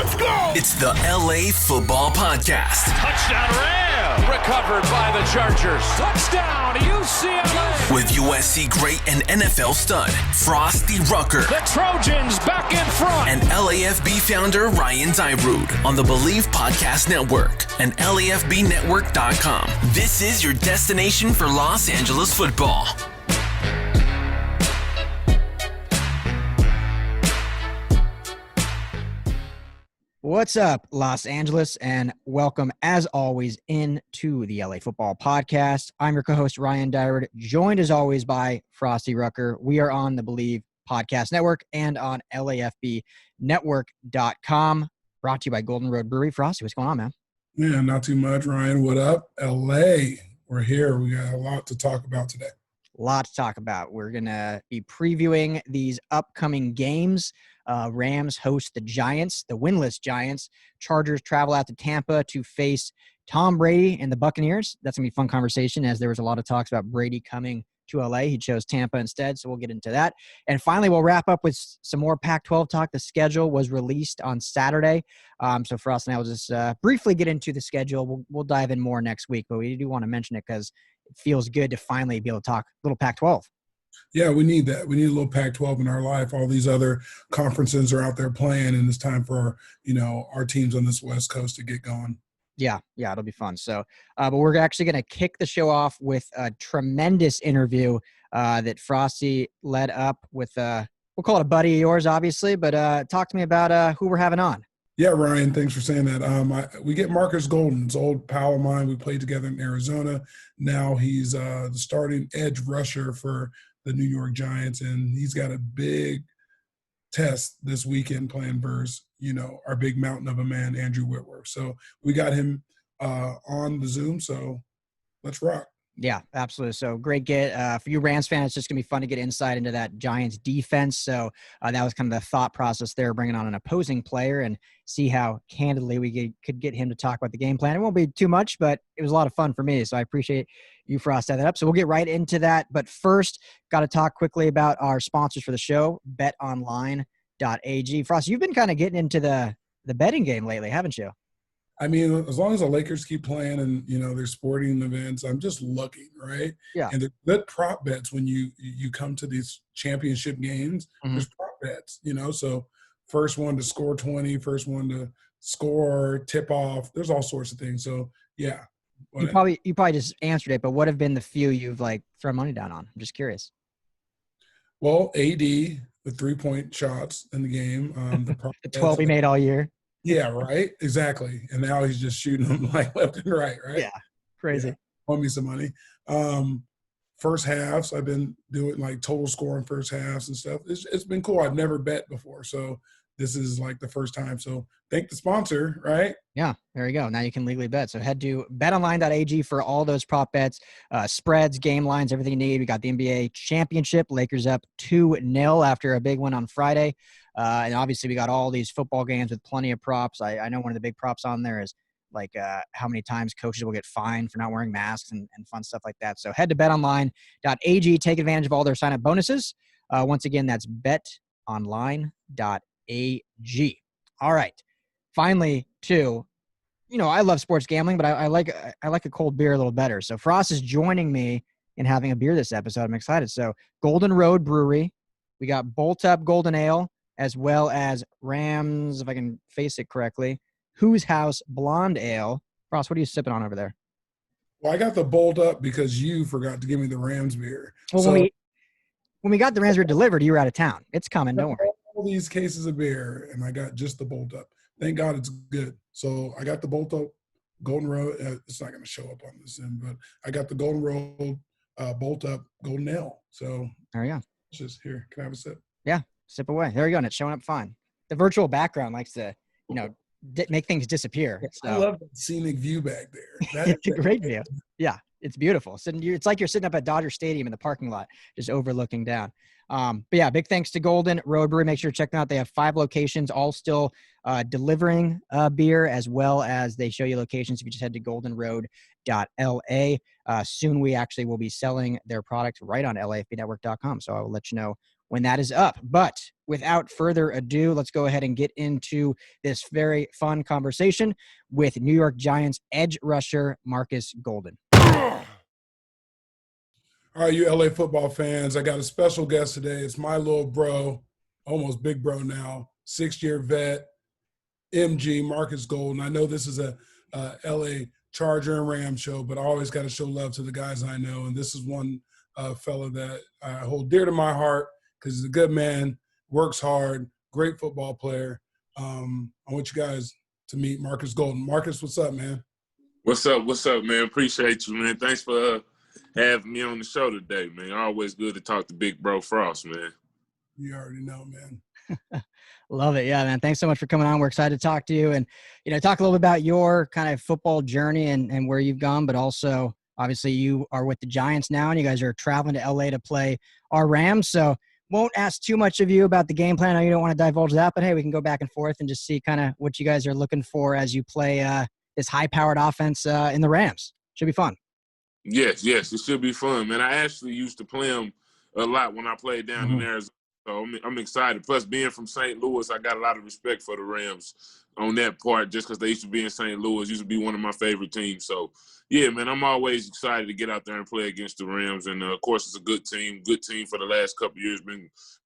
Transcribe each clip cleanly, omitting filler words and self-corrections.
Let's go! It's the LA Football Podcast. Touchdown Ram! Recovered by the Chargers. Touchdown UCLA! With USC great and NFL stud, Frostee Rucker. The Trojans back in front! And LAFB founder Ryan Dyrud on the Believe Podcast Network and LAFBnetwork.com. This is your destination for Los Angeles football. What's up, Los Angeles, and welcome, as always, into the LA Football Podcast. I'm your co-host, Ryan Dyrud, joined, as always, by Frostee Rucker. We are on the Believe Podcast Network and on LAFBnetwork.com, brought to you by Golden Road Brewery. Frostee, what's going on, man? Yeah, not too much, Ryan. What up? LA, we're here. We got a lot to talk about today. A lot to talk about. We're going to be previewing these upcoming games. Rams host the Giants, the winless Giants. Chargers travel out to Tampa to face Tom Brady and the Buccaneers. That's going to be a fun conversation, as there was a lot of talks about Brady coming to LA. He chose Tampa instead, so we'll get into that. And finally, we'll wrap up with some more Pac-12 talk. The schedule was released on Saturday. So for us, and I will just briefly get into the schedule. We'll dive in more next week, but we do want to mention it because it feels good to finally be able to talk a little Pac-12. Yeah, we need that. We need a little Pac-12 in our life. All these other conferences are out there playing, and it's time for our teams on this West Coast to get going. Yeah, it'll be fun. So, but we're actually going to kick the show off with a tremendous interview that Frostee led up with. We'll call it a buddy of yours, obviously, but talk to me about who we're having on. Yeah, Ryan, thanks for saying that. We get Markus Golden, it's an old pal of mine. We played together in Arizona. Now he's the starting edge rusher for the New York Giants, and he's got a big test this weekend playing versus, our big mountain of a man, Andrew Whitworth. So we got him on the Zoom, so let's rock. Yeah, absolutely. So great get. For you Rams fans, it's just going to be fun to get insight into that Giants defense. So that was kind of the thought process there, bringing on an opposing player and see how candidly we could get him to talk about the game plan. It won't be too much, but it was a lot of fun for me. So I appreciate you for setting that up. So we'll get right into that. But first, got to talk quickly about our sponsors for the show, betonline.ag. Frost, you've been kind of getting into the betting game lately, haven't you? I mean, as long as the Lakers keep playing and, their sporting events, I'm just looking, right? Yeah. And the good prop bets when you come to these championship games, there's prop bets, so first one to score 20, first one to score, tip off, there's all sorts of things. So, yeah. You probably just answered it, but what have been the few you've thrown money down on? I'm just curious. Well, AD, the 3-point shots in the game. The 12 he made all year. Yeah, right. Exactly. And now he's just shooting them left and right, right? Yeah. Crazy. Yeah. Want me some money. First halves, I've been doing total score in first halves and stuff. It's been cool. I've never bet before. So this is the first time. So thank the sponsor, right? Yeah, there you go. Now you can legally bet. So head to betonline.ag for all those prop bets, spreads, game lines, everything you need. We got the NBA championship. Lakers up 2-0 after a big win on Friday. And obviously we got all these football games with plenty of props. I know one of the big props on there is how many times coaches will get fined for not wearing masks and fun stuff like that. So head to betonline.ag. Take advantage of all their sign-up bonuses. Once again, that's betonline.ag. All right. Finally, too, I love sports gambling, but I like a cold beer a little better. So Frost is joining me in having a beer this episode. I'm excited. So Golden Road Brewery. We got Bolt Up Golden Ale, as well as Rams, if I can face it correctly, Whose House Blonde Ale. Frost, what are you sipping on over there? Well, I got the Bolt Up because you forgot to give me the Rams beer. Well, so, when we got the Rams beer delivered, you were out of town. It's coming, don't worry. All these cases of beer, and I got just the Bolt Up. Thank God it's good. So I got the Bolt Up Golden Road. It's not going to show up on this end, but I got the Golden Road Bolt Up Golden Ale. So there you go. Just here. Can I have a sip? Yeah, sip away. There you go, and it's showing up fine. The virtual background likes to, make things disappear. So. I love that scenic view back there. It's a great view. Yeah, it's beautiful. It's like you're sitting up at Dodger Stadium in the parking lot, just overlooking down. But yeah, big thanks to Golden Road Brewery. Make sure to check them out. They have 5 locations, all still delivering beer, as well as they show you locations if you just head to goldenroad.la. Soon we actually will be selling their product right on LAFBnetwork.com. So I will let you know when that is up. But without further ado, let's go ahead and get into this very fun conversation with New York Giants edge rusher Markus Golden. All right, you LA football fans, I got a special guest today. It's my little bro, almost big bro now, 6-year vet, MG, Markus Golden. I know this is a LA Charger and Ram show, but I always got to show love to the guys I know. And this is one fella that I hold dear to my heart because he's a good man, works hard, great football player. I want you guys to meet Markus Golden. Markus, what's up, man? What's up, man? Appreciate you, man. Thanks for having me on the show today, man. Always good to talk to Big Bro Frost, man. You already know, man. Love it. Yeah, man. Thanks so much for coming on. We're excited to talk to you and, talk a little bit about your kind of football journey and where you've gone, but also obviously you are with the Giants now and you guys are traveling to LA to play our Rams. So won't ask too much of you about the game plan. I know you don't want to divulge that, but hey, we can go back and forth and just see kind of what you guys are looking for as you play this high-powered offense in the Rams. Should be fun. Yes, it should be fun, man. I actually used to play them a lot when I played down in Arizona, so I'm excited. Plus, being from St. Louis, I got a lot of respect for the Rams on that part just because they used to be in St. Louis, used to be one of my favorite teams. So, yeah, man, I'm always excited to get out there and play against the Rams. And, of course, it's a good team for the last couple of years,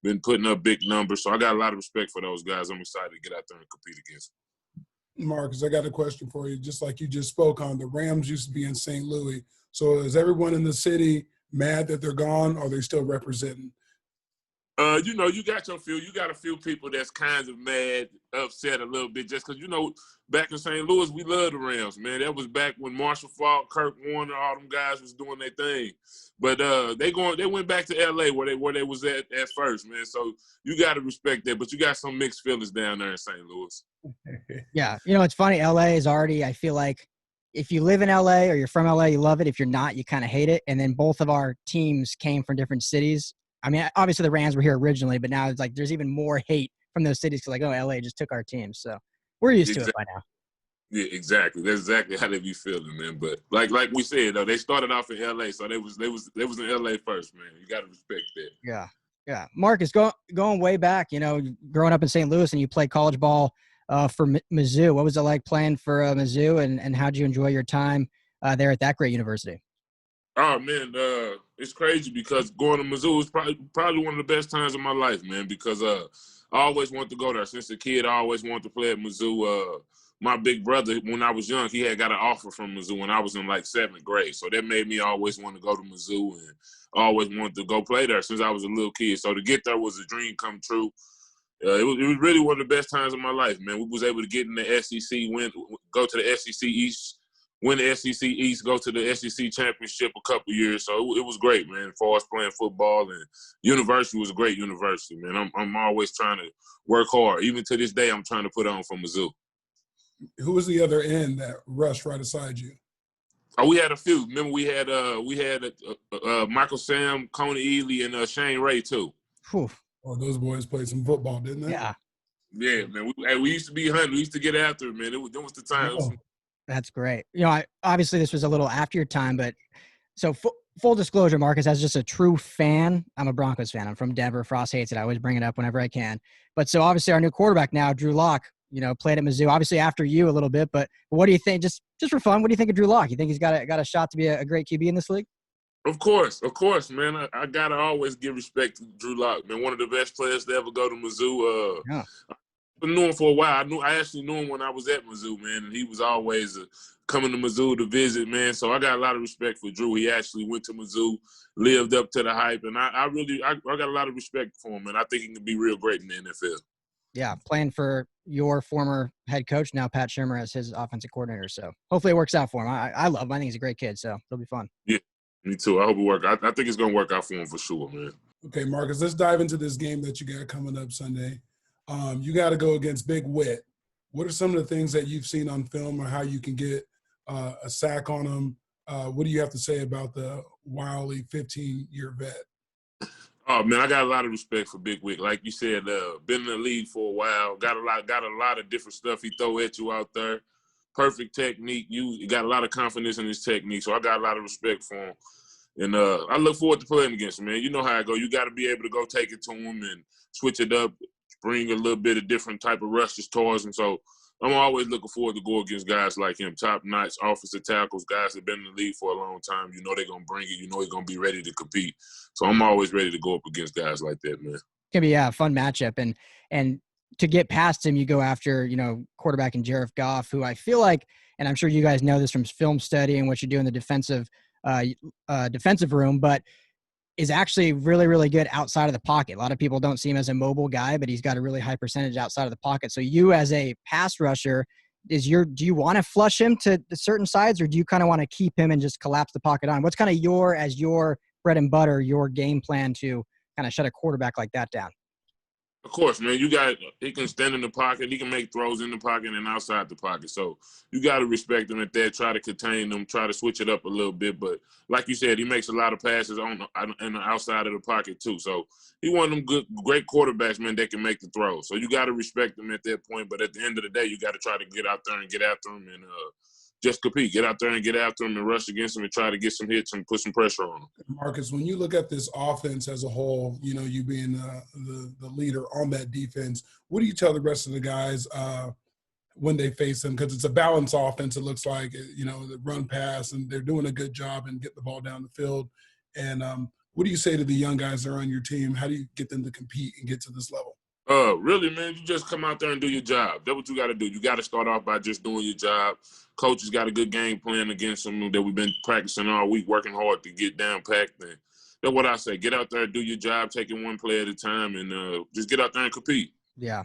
been putting up big numbers. So I got a lot of respect for those guys. I'm excited to get out there and compete against them. Markus, I got a question for you. Just like you just spoke on, the Rams used to be in St. Louis. So is everyone in the city mad that they're gone, or are they still representing? You got your few. You got a few people that's kind of mad, upset a little bit, just because, back in St. Louis, we love the Rams, man. That was back when Marshall Faulk, Kurt Warner, all them guys was doing their thing. But they went back to L.A. where they was at first, man. So you got to respect that. But you got some mixed feelings down there in St. Louis. Yeah. It's funny. L.A. is already, I feel like, if you live in LA or you're from LA, you love it. If you're not, you kind of hate it. And then both of our teams came from different cities. I mean, obviously the Rams were here originally, but now it's like there's even more hate from those cities because LA just took our team. So we're used to it by now. Yeah, exactly. That's exactly how they be feeling, man. But like we said, though, they started off in LA, so they was in LA first, man. You got to respect that. Yeah. Markus, going way back, growing up in St. Louis and you played college ball for Mizzou. What was it like playing for Mizzou, and how did you enjoy your time there at that great university? Oh, man, it's crazy because going to Mizzou was probably one of the best times of my life, man, because I always wanted to go there. Since a kid, I always wanted to play at Mizzou. My big brother, when I was young, he had got an offer from Mizzou when I was in 7th grade. So that made me always want to go to Mizzou and always wanted to go play there since I was a little kid. So to get there was a dream come true. It was really one of the best times of my life, man. We was able to get in the SEC, go to the SEC East, win the SEC East, go to the SEC Championship a couple years. So it was great, man, as far as playing football. And university was a great university, man. I'm always trying to work hard. Even to this day, I'm trying to put on for Mizzou. Who was the other end that rushed right beside you? Oh, we had a few. Remember, we had Michael Sam, Coney Ely, and Shane Ray too. Whew. Oh, those boys played some football, didn't they? Yeah. Yeah, man. We used to be hunting. We used to get after it, man. That was the time. Oh. That's great. Obviously this was a little after your time, but so full disclosure, Markus, as just a true fan, I'm a Broncos fan. I'm from Denver. Frost hates it. I always bring it up whenever I can. But so obviously our new quarterback now, Drew Locke, played at Mizzou, obviously after you a little bit, but what do you think, just for fun, what do you think of Drew Locke? You think he's got a shot to be a great QB in this league? Of course, man. I got to always give respect to Drew Locke, man. One of the best players to ever go to Mizzou. Yeah. I've known him for a while. I actually knew him when I was at Mizzou, man, and he was always coming to Mizzou to visit, man. So I got a lot of respect for Drew. He actually went to Mizzou, lived up to the hype, and I got a lot of respect for him, man. I think he can be real great in the NFL. Yeah, playing for your former head coach, now Pat Shurmur as his offensive coordinator. So hopefully it works out for him. I love him. I think he's a great kid, so it'll be fun. Yeah, me too. I hope it works. I think it's going to work out for him for sure, man. Okay, Markus, let's dive into this game that you got coming up Sunday. You got to go against Big Whit. What are some of the things that you've seen on film or how you can get a sack on him? What do you have to say about the wily 15-year vet? Oh, man, I got a lot of respect for Big Whit. Like you said, been in the league for a while. Got a lot of different stuff he throw at you out there. Perfect technique. You got a lot of confidence in his technique, so I got a lot of respect for him. And I look forward to playing against him, man. You know how it go. You got to be able to go take it to him and switch it up, bring a little bit of different type of rushes towards him. So I'm always looking forward to go against guys like him, top-notch offensive tackles, guys that have been in the league for a long time. You know they're going to bring it. You know he's going to be ready to compete. So I'm always ready to go up against guys like that, man. It's going to be a fun matchup. And to get past him, you go after, quarterback in Jared Goff, who I feel like, and I'm sure you guys know this from film study and what you do in the defensive room, but is actually really, really good outside of the pocket. A lot of people don't see him as a mobile guy, but he's got a really high percentage outside of the pocket. So you as a pass rusher, do you want to flush him to the certain sides, or do you kind of want to keep him and just collapse the pocket on? What's kind of your bread and butter, your game plan to kind of shut a quarterback like that down? Of course, man. He can stand in the pocket. He can make throws in the pocket and outside the pocket. So you got to respect him at that. Try to contain them. Try to switch it up a little bit. But like you said, he makes a lot of passes on the outside of the pocket too. So he one of them great quarterbacks, man, that can make the throws. So you got to respect him at that point. But at the end of the day, you got to try to get out there and get after him and just compete. Get out there and get after him and rush against him and try to get some hits and put some pressure on him. Marcus, when you look at this offense as a whole, you being the leader on that defense, what do you tell the rest of the guys when they face them? Because it's a balanced offense, it looks like, the run pass, and they're doing a good job and get the ball down the field. And what do you say to the young guys that are on your team? How do you get them to compete and get to this level? Really, man, you just come out there and do your job. That's what you got to do. You got to start off by just doing your job. Coach has got a good game plan against them that we've been practicing all week, working hard to get down packed. And that's what I say. Get out there, do your job, take it one play at a time, and just get out there and compete. Yeah,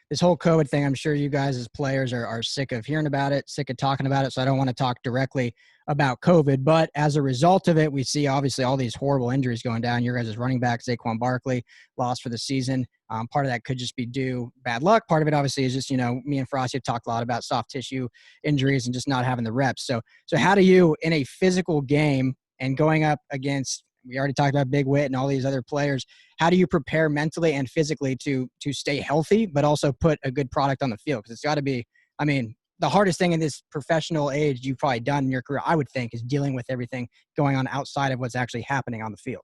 this whole COVID thing, I'm sure you guys as players are sick of hearing about it, sick of talking about it, so I don't want to talk directly about COVID. But as a result of it, we see obviously all these horrible injuries going down. Your guys' running back, Saquon Barkley, lost for the season. Part of that could just be due bad luck. Part of it obviously is just, me and Frosty have talked a lot about soft tissue injuries and just not having the reps. So how do you, in a physical game and going up against, we already talked about Big Wit and all these other players, how do you prepare mentally and physically to stay healthy, but also put a good product on the field? Because it's got to be, the hardest thing in this professional age you've probably done in your career, I would think, is dealing with everything going on outside of what's actually happening on the field.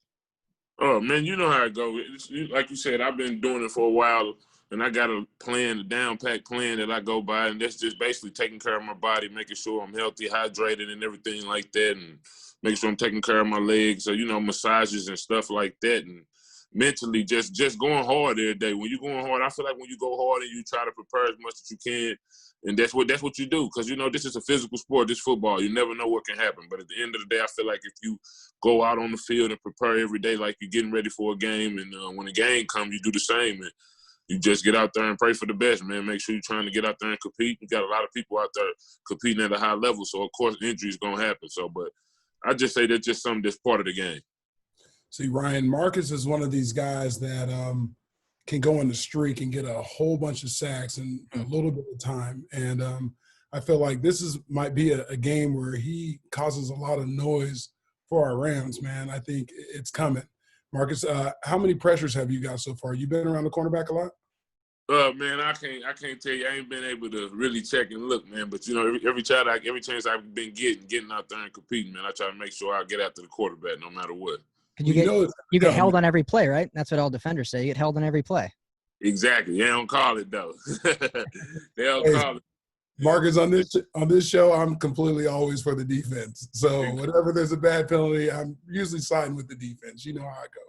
Oh, man, you know how it goes. Like you said, I've been doing it for a while, and I got a down-pack plan that I go by, and that's just basically taking care of my body, making sure I'm healthy, hydrated, and everything like that, and making sure I'm taking care of my legs, so, massages and stuff like that, and mentally just going hard every day. When you're going hard, I feel like when you go hard and you try to prepare as much as you can, and that's what you do, because, this is a physical sport, this football. You never know what can happen. But at the end of the day, I feel like if you go out on the field and prepare every day like you're getting ready for a game, and when the game comes, you do the same. And you just get out there and pray for the best, man. Make sure you're trying to get out there and compete. You got a lot of people out there competing at a high level, so, of course, injury is going to happen. So, but I just say that's just something that's part of the game. See, Ryan, Marcus is one of these guys that can go on the streak and get a whole bunch of sacks in a little bit of time. And I feel like this might be a game where he causes a lot of noise for our Rams, man. I think it's coming. Marcus, how many pressures have you got so far? You been around the cornerback a lot? Man, I can't tell you. I ain't been able to really check and look, man. But every chance I've been getting out there and competing, man, I try to make sure I get after the quarterback no matter what. You get held on every play, right? That's what all defenders say. You get held on every play. Exactly. They don't call it though. They don't call it. Marcus, on this show, I'm completely always for the defense. So whenever there's a bad penalty, I'm usually siding with the defense. You know how I go.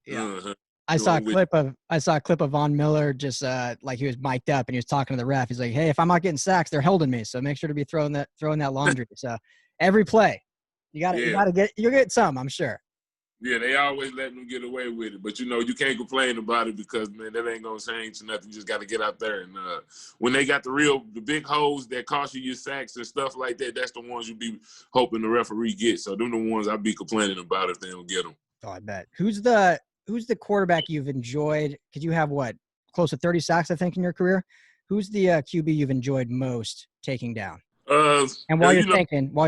Yeah. Uh-huh. I saw a clip of Von Miller just like he was mic'd up and he was talking to the ref. He's like, "Hey, if I'm not getting sacks, they're holding me. So make sure to be throwing that laundry." So every play, you'll get some, I'm sure. Yeah, they always let them get away with it. But, you can't complain about it because, man, that ain't going to change nothing. You just got to get out there. And when they got the big holes that cost you your sacks and stuff like that, that's the ones you be hoping the referee gets. So them the ones I be complaining about if they don't get them. Oh, I bet. Who's the quarterback you've enjoyed? Because you have, close to 30 sacks, I think, in your career. Who's the QB you've enjoyed most taking down? And while you're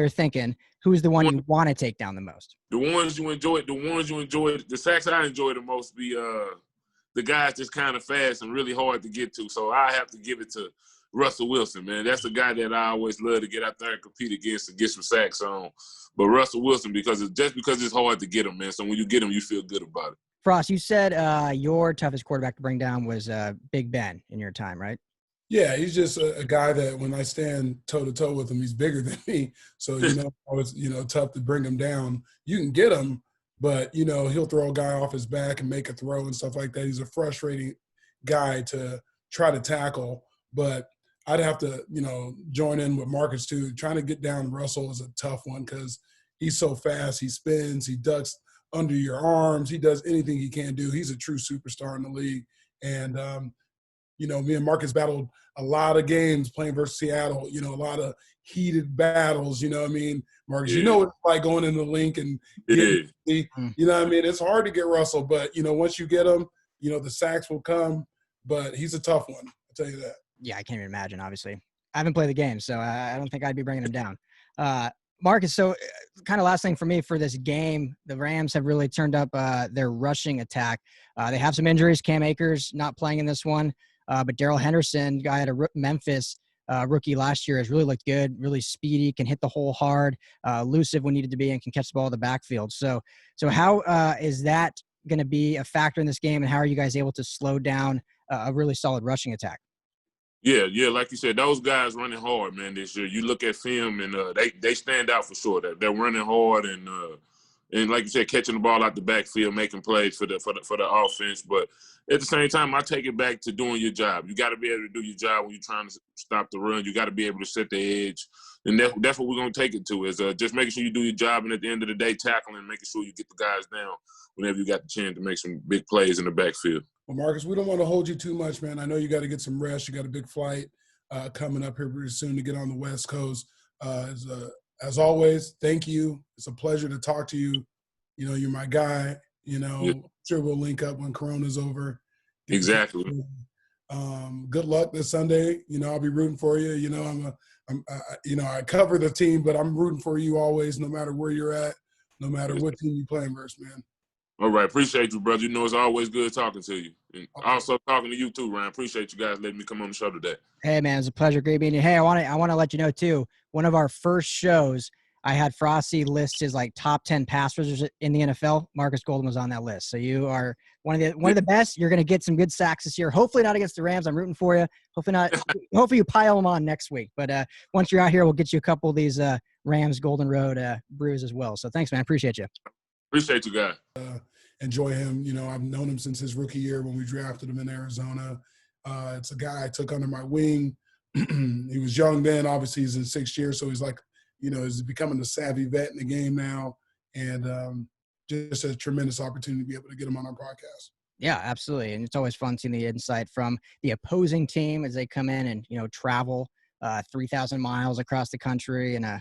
thinking, who's the one you want to take down the most? The ones you enjoyed, the sacks I enjoy the most be the guys that's kind of fast and really hard to get to. So I have to give it to Russell Wilson, man. That's the guy that I always love to get out there and compete against and get some sacks on. But Russell Wilson, because it's hard to get him, man. So when you get him, you feel good about it. Frost, you said your toughest quarterback to bring down was Big Ben in your time, right? Yeah, he's just a guy that when I stand toe-to-toe with him, he's bigger than me. So, it's, tough to bring him down. You can get him, but, he'll throw a guy off his back and make a throw and stuff like that. He's a frustrating guy to try to tackle. But I'd have to, join in with Marcus too. Trying to get down Russell is a tough one because he's so fast. He spins. He ducks under your arms. He does anything he can do. He's a true superstar in the league. And, me and Marcus battled a lot of games playing versus Seattle, a lot of heated battles, Marcus, Yeah. What it's like going in the link and it's hard to get Russell, but, once you get him, the sacks will come, but he's a tough one. I'll tell you that. Yeah, I can't even imagine, obviously. I haven't played the game, so I don't think I'd be bringing him down. Marcus, so kind of last thing for me for this game, the Rams have really turned up their rushing attack. They have some injuries. Cam Akers not playing in this one. But Daryl Henderson, guy at Memphis, rookie last year, has really looked good, really speedy, can hit the hole hard, elusive when needed to be, and can catch the ball in the backfield. So how is that going to be a factor in this game, and how are you guys able to slow down a really solid rushing attack? Yeah, like you said, those guys running hard, man, this year. You look at film, and they stand out for sure. They're running hard and like you said, catching the ball out the backfield, making plays for the offense. But at the same time, I take it back to doing your job. You got to be able to do your job when you're trying to stop the run. You got to be able to set the edge. And that's what we're going to take it to is just making sure you do your job. And at the end of the day, tackling and making sure you get the guys down whenever you got the chance to make some big plays in the backfield. Well, Marcus, we don't want to hold you too much, man. I know you got to get some rest. You got a big flight coming up here pretty soon to get on the West Coast. As always, thank you. It's a pleasure to talk to you. You're my guy. Yeah. Sure we'll link up when Corona's over. Exactly. Good luck this Sunday. I'll be rooting for you. I cover the team, but I'm rooting for you always, no matter where you're at, no matter what team you playing versus, man. All right. Appreciate you, brother. It's always good talking to you. And also talking to you too, Ryan. Appreciate you guys letting me come on the show today. Hey, man, it's a pleasure. Great meeting you. Hey, I want to let you know, too, one of our first shows, I had Frosty list his top 10 pass rushers in the NFL. Markus Golden was on that list. So you are one of the best. You're going to get some good sacks this year. Hopefully not against the Rams. I'm rooting for you. Hopefully not. Hopefully you pile them on next week. But once you're out here, we'll get you a couple of these Rams Golden Road brews as well. So thanks, man. Appreciate you. Appreciate you, guys. Enjoy him. I've known him since his rookie year when we drafted him in Arizona. It's a guy I took under my wing. He was young then. Obviously, he's in 6th year, so he's he's becoming a savvy vet in the game now. And just a tremendous opportunity to be able to get him on our podcast. Yeah, absolutely. And it's always fun seeing the insight from the opposing team as they come in and, travel 3,000 miles across the country in a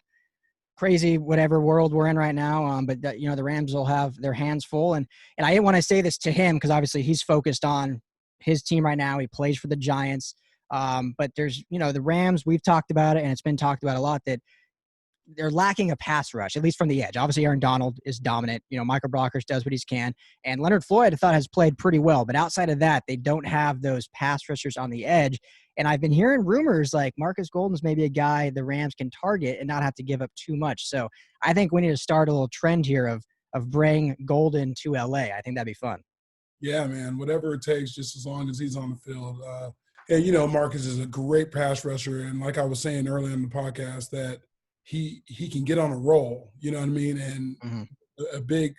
crazy whatever world we're in right now. But the Rams will have their hands full. And I didn't want to say this to him because obviously he's focused on his team right now. He plays for the Giants. But there's, the Rams, we've talked about it and it's been talked about a lot that they're lacking a pass rush, at least from the edge. Obviously, Aaron Donald is dominant. Michael Brockers does what he can. And Leonard Floyd, I thought, has played pretty well. But outside of that, they don't have those pass rushers on the edge. And I've been hearing rumors like Markus Golden's maybe a guy the Rams can target and not have to give up too much. So I think we need to start a little trend here of bring Golden to L.A. I think that'd be fun. Yeah, man, whatever it takes, just as long as he's on the field. And, Marcus is a great pass rusher. And like I was saying earlier in the podcast, that he can get on a roll, you know what I mean? And a big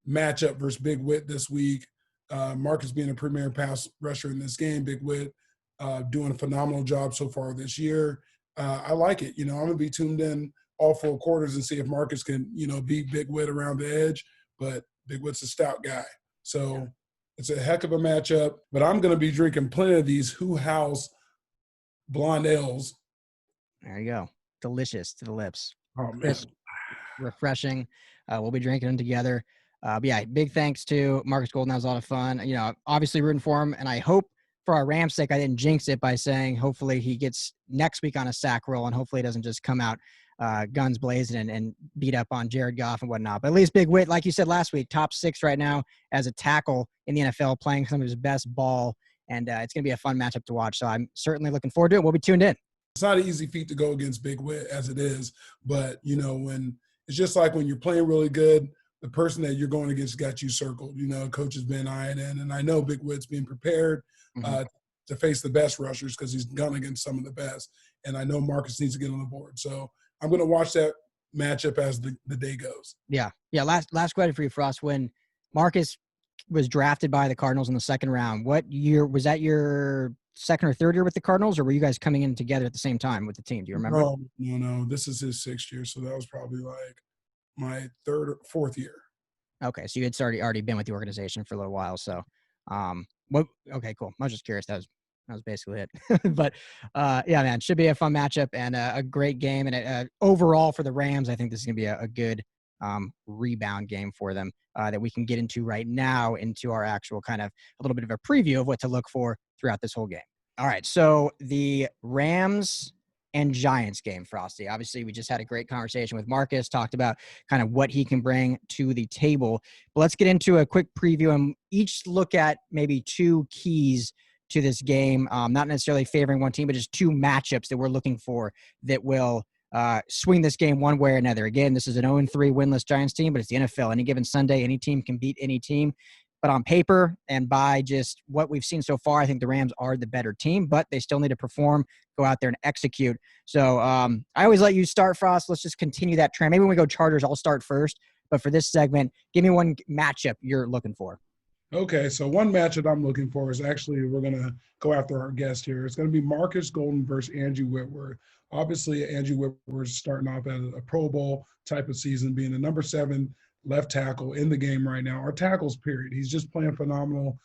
matchup versus Big Whit this week. Marcus being a premier pass rusher in this game, Big Whit doing a phenomenal job so far this year. I like it. I'm going to be tuned in all 4 quarters and see if Marcus can, beat Big Whit around the edge. But Big Whit's a stout guy. So it's a heck of a matchup. But I'm going to be drinking plenty of these Who House blonde ales. There you go. Delicious to the lips. Oh, man. Crisp, refreshing. We'll be drinking them together. But yeah, big thanks to Markus Golden. That was a lot of fun. Obviously rooting for him. And I hope for our Rams' sake, I didn't jinx it by saying hopefully he gets next week on a sack roll and hopefully he doesn't just come out guns blazing and beat up on Jared Goff and whatnot. But at least Big Whit, like you said last week, top 6 right now as a tackle in the NFL, playing some of his best ball and it's going to be a fun matchup to watch. So I'm certainly looking forward to it. We'll be tuned in. It's not an easy feat to go against Big Wit as it is, but when it's just like when you're playing really good, the person that you're going against got you circled. Coach has been eyeing in, and I know Big Wit's being prepared to face the best rushers because he's gone against some of the best. And I know Marcus needs to get on the board. So I'm going to watch that matchup as the day goes. Yeah. Last question for you, Frost. When Marcus was drafted by the Cardinals in the second round, what year was that? Your second or third year with the Cardinals, or were you guys coming in together at the same time with the team? Do you remember? No. This is his 6th year, so that was probably like my 3rd or 4th year. Okay, so you had already been with the organization for a little while. So, okay, cool. I was just curious. That was basically it. But yeah, man, should be a fun matchup and a great game. And overall for the Rams, I think this is gonna be a good rebound game for them that we can get into right now into our actual kind of a little bit of a preview of what to look for throughout this whole game. All right, so the Rams and Giants game, Frosty. Obviously, we just had a great conversation with Marcus, talked about kind of what he can bring to the table. But let's get into a quick preview and each look at maybe 2 keys to this game, not necessarily favoring one team, but just 2 matchups that we're looking for that will swing this game one way or another. Again, this is an 0-3 winless Giants team, but it's the NFL. Any given Sunday, any team can beat any team. But on paper and by just what we've seen so far, I think the Rams are the better team, but they still need to perform, go out there and execute. So I always let you start, Frost. Let's just continue that trend. Maybe when we go Chargers, I'll start first. But for this segment, give me one matchup you're looking for. Okay, so one matchup I'm looking for is actually we're going to go after our guest here. It's going to be Markus Golden versus Angie Whitworth. Obviously, Angie Whitworth is starting off at a Pro Bowl type of season, being the number 7 left tackle in the game right now, or tackles, period. He's just playing phenomenal.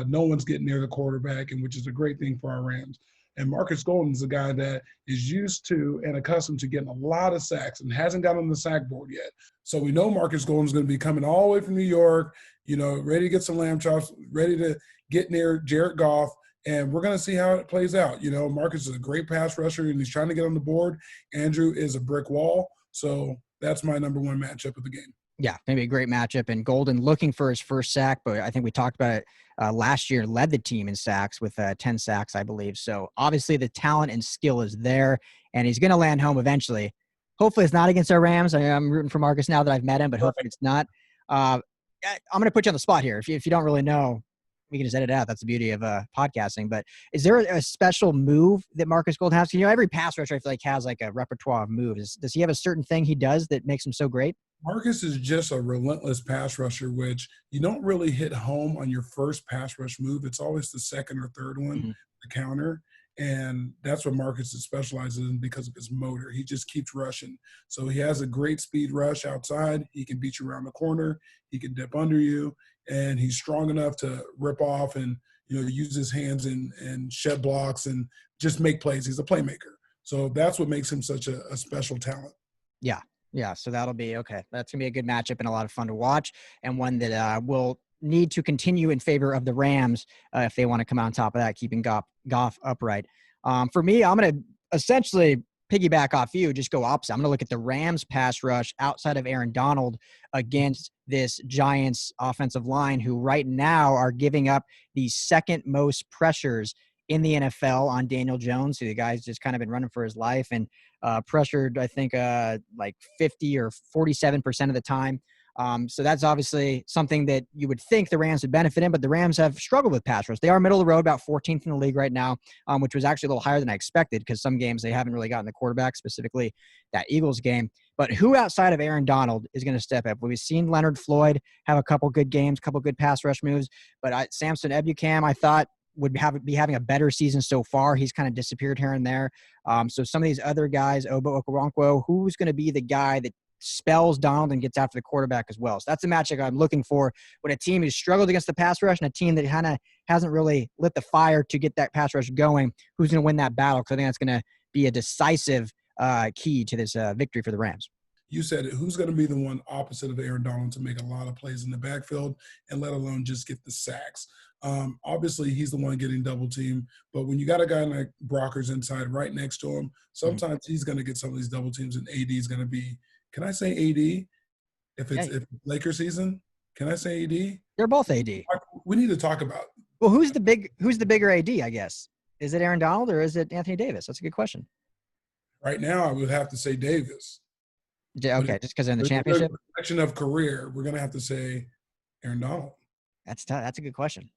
No one's getting near the quarterback, and which is a great thing for our Rams. And Markus Golden is a guy that is used to and accustomed to getting a lot of sacks and hasn't got on the sack board yet. So we know Markus Golden is going to be coming all the way from New York, ready to get some lamb chops, ready to get near Jared Goff, and we're going to see how it plays out. Marcus is a great pass rusher, and he's trying to get on the board. Andrew is a brick wall. So that's my number 1 matchup of the game. Yeah, maybe a great matchup. And Golden looking for his first sack, but I think we talked about it last year, led the team in sacks with 10 sacks, I believe. So obviously the talent and skill is there, and he's going to land home eventually. Hopefully it's not against our Rams. I'm rooting for Marcus now that I've met him, but hopefully it's not. I'm going to put you on the spot here. If you don't really know, we can just edit it out. That's the beauty of podcasting. But is there a special move that Markus Golden has? Every pass rusher I feel like has like a repertoire of moves. Does he have a certain thing he does that makes him so great? Marcus is just a relentless pass rusher, which you don't really hit home on your first pass rush move. It's always the second or third one, the counter. And that's what Marcus specializes in because of his motor. He just keeps rushing. So he has a great speed rush outside. He can beat you around the corner. He can dip under you. And he's strong enough to rip off and, use his hands and shed blocks and just make plays. He's a playmaker. So that's what makes him such a special talent. Yeah, so that'll be okay. That's going to be a good matchup and a lot of fun to watch, and one that will need to continue in favor of the Rams if they want to come out on top of that, keeping Goff upright. For me, I'm going to essentially piggyback off you, just go opposite. I'm going to look at the Rams pass rush outside of Aaron Donald against this Giants offensive line, who right now are giving up the 2nd most pressures in the NFL on Daniel Jones, who the guy's just kind of been running for his life and pressured, I think, like 50 or 47% of the time. So that's obviously something that you would think the Rams would benefit in, but the Rams have struggled with pass rush. They are middle of the road, about 14th in the league right now, which was actually a little higher than I expected because some games they haven't really gotten the quarterback, specifically that Eagles game. But who outside of Aaron Donald is going to step up? We've seen Leonard Floyd have a couple good games, couple good pass rush moves, but Samson Ebukam, I thought, would be having a better season so far. He's kind of disappeared here and there. So some of these other guys, Obo Okoronkwo, who's going to be the guy that spells Donald and gets after the quarterback as well? So that's a matchup I'm looking for when a team has struggled against the pass rush and a team that kind of hasn't really lit the fire to get that pass rush going. Who's going to win that battle? Because I think that's going to be a decisive key to this victory for the Rams. You said it. Who's going to be the one opposite of Aaron Donald to make a lot of plays in the backfield and let alone just get the sacks? Obviously, he's the one getting double teamed, but when you got a guy like Brockers inside right next to him, sometimes he's going to get some of these double teams, and AD is going to be – can I say AD if it's Laker season? Can I say AD? They're both AD. We need to talk about Well, who's the bigger AD, I guess? Is it Aaron Donald or is it Anthony Davis? That's a good question. Right now, I would have to say Davis. Okay, just because they're in the But championship? Section of career, we're going to have to say Aaron Donald. That's tough. That's a good question.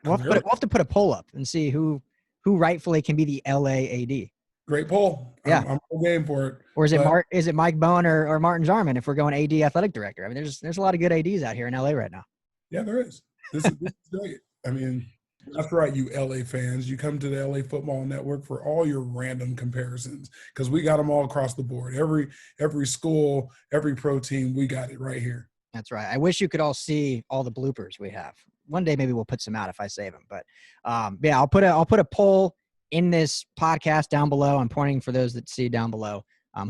We'll have to put a poll up and see who rightfully can be the LA AD. Great poll. Yeah. I'm full game for it. Or is it Mike Bowen or Martin Jarman if we're going AD athletic director? I mean, there's a lot of good ADs out here in LA right now. Yeah, there is. This is great. I mean, that's right, you LA fans. You come to the LA Football Network for all your random comparisons because we got them all across the board. Every school, every pro team, we got it right here. That's right. I wish you could all see all the bloopers we have. One day maybe we'll put some out if I save them. But yeah, I'll put a poll in this podcast down below. I'm pointing for those that see down below.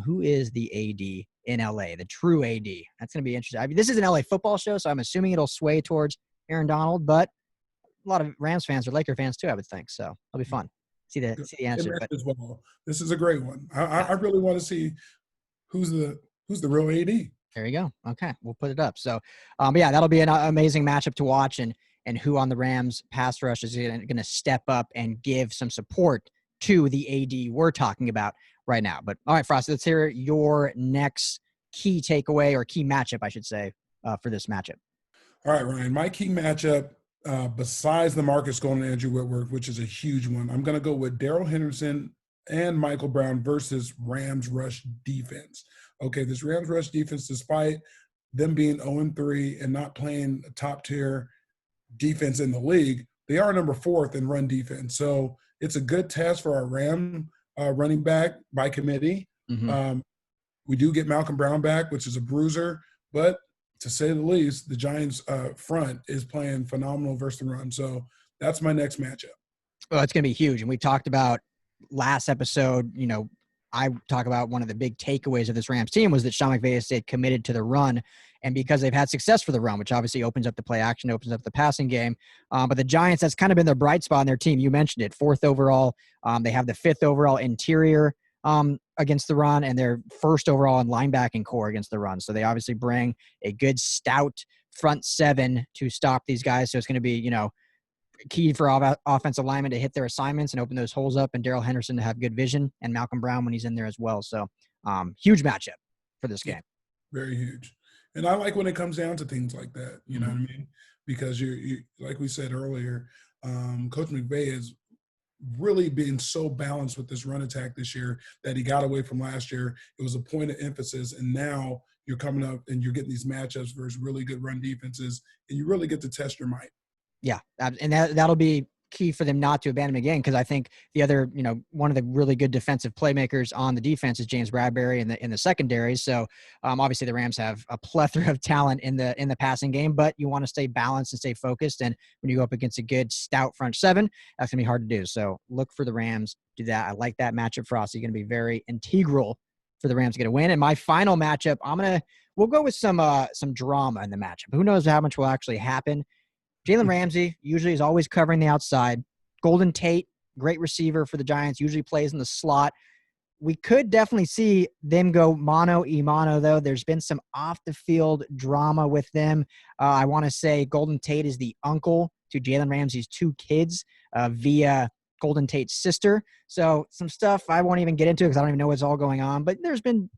Who is the AD in LA, the true AD? That's going to be interesting. I mean, this is an LA football show, so I'm assuming it'll sway towards Aaron Donald, but a lot of Rams fans are Laker fans too, I would think. So it'll be fun. See the answer. But as well. This is a great one. I really want to see who's the real AD. There you go. Okay, we'll put it up. So, yeah, that'll be an amazing matchup to watch, and who on the Rams pass rush is going to step up and give some support to the AD we're talking about right now. But all right, Frosty, let's hear your next key takeaway or key matchup, I should say, for this matchup. All right, Ryan, my key matchup, besides the Markus Golden and Andrew Whitworth, which is a huge one, I'm going to go with Daryl Henderson and Michael Brown versus Rams rush defense. Okay, this Rams rush defense, despite them being 0-3 and not playing a top-tier defense in the league, they are number 4th in run defense. So it's a good test for our Ram running back by committee. Mm-hmm. We do get Malcolm Brown back, which is a bruiser, but to say the least, the Giants front is playing phenomenal versus the run. So that's my next matchup. Well, it's going to be huge. And we talked about last episode, I talk about one of the big takeaways of this Rams team was that Sean McVay has stayed committed to the run. And because they've had success for the run, which obviously opens up the play action, opens up the passing game. But the Giants, that's kind of been their bright spot in their team. You mentioned it, 4th overall. They have the 5th overall interior against the run and their 1st overall in linebacking core against the run. So they obviously bring a good stout front 7 to stop these guys. So it's going to be, key for offensive linemen to hit their assignments and open those holes up, and Daryl Henderson to have good vision, and Malcolm Brown when he's in there as well. So huge matchup for this game. Very huge. And I like when it comes down to things like that, you know what I mean? Because you like we said earlier, Coach McVay has really been so balanced with this run attack this year that he got away from last year. It was a point of emphasis, and now you're coming up and you're getting these matchups versus really good run defenses, and you really get to test your might. Yeah, and that'll be key for them not to abandon him again, because I think the other, one of the really good defensive playmakers on the defense is James Bradbury in the secondary. So obviously the Rams have a plethora of talent in the passing game, but you want to stay balanced and stay focused. And when you go up against a good stout front 7, that's gonna be hard to do. So look for the Rams to do that. I like that matchup. Frosty going to be very integral for the Rams to get a win. And my final matchup, we'll go with some drama in the matchup. Who knows how much will actually happen? Jalen Ramsey usually is always covering the outside. Golden Tate, great receiver for the Giants, usually plays in the slot. We could definitely see them go mano-a-mano, though. There's been some off-the-field drama with them. I want to say Golden Tate is the uncle to Jalen Ramsey's 2 kids via Golden Tate's sister. So some stuff I won't even get into because I don't even know what's all going on. But there's been,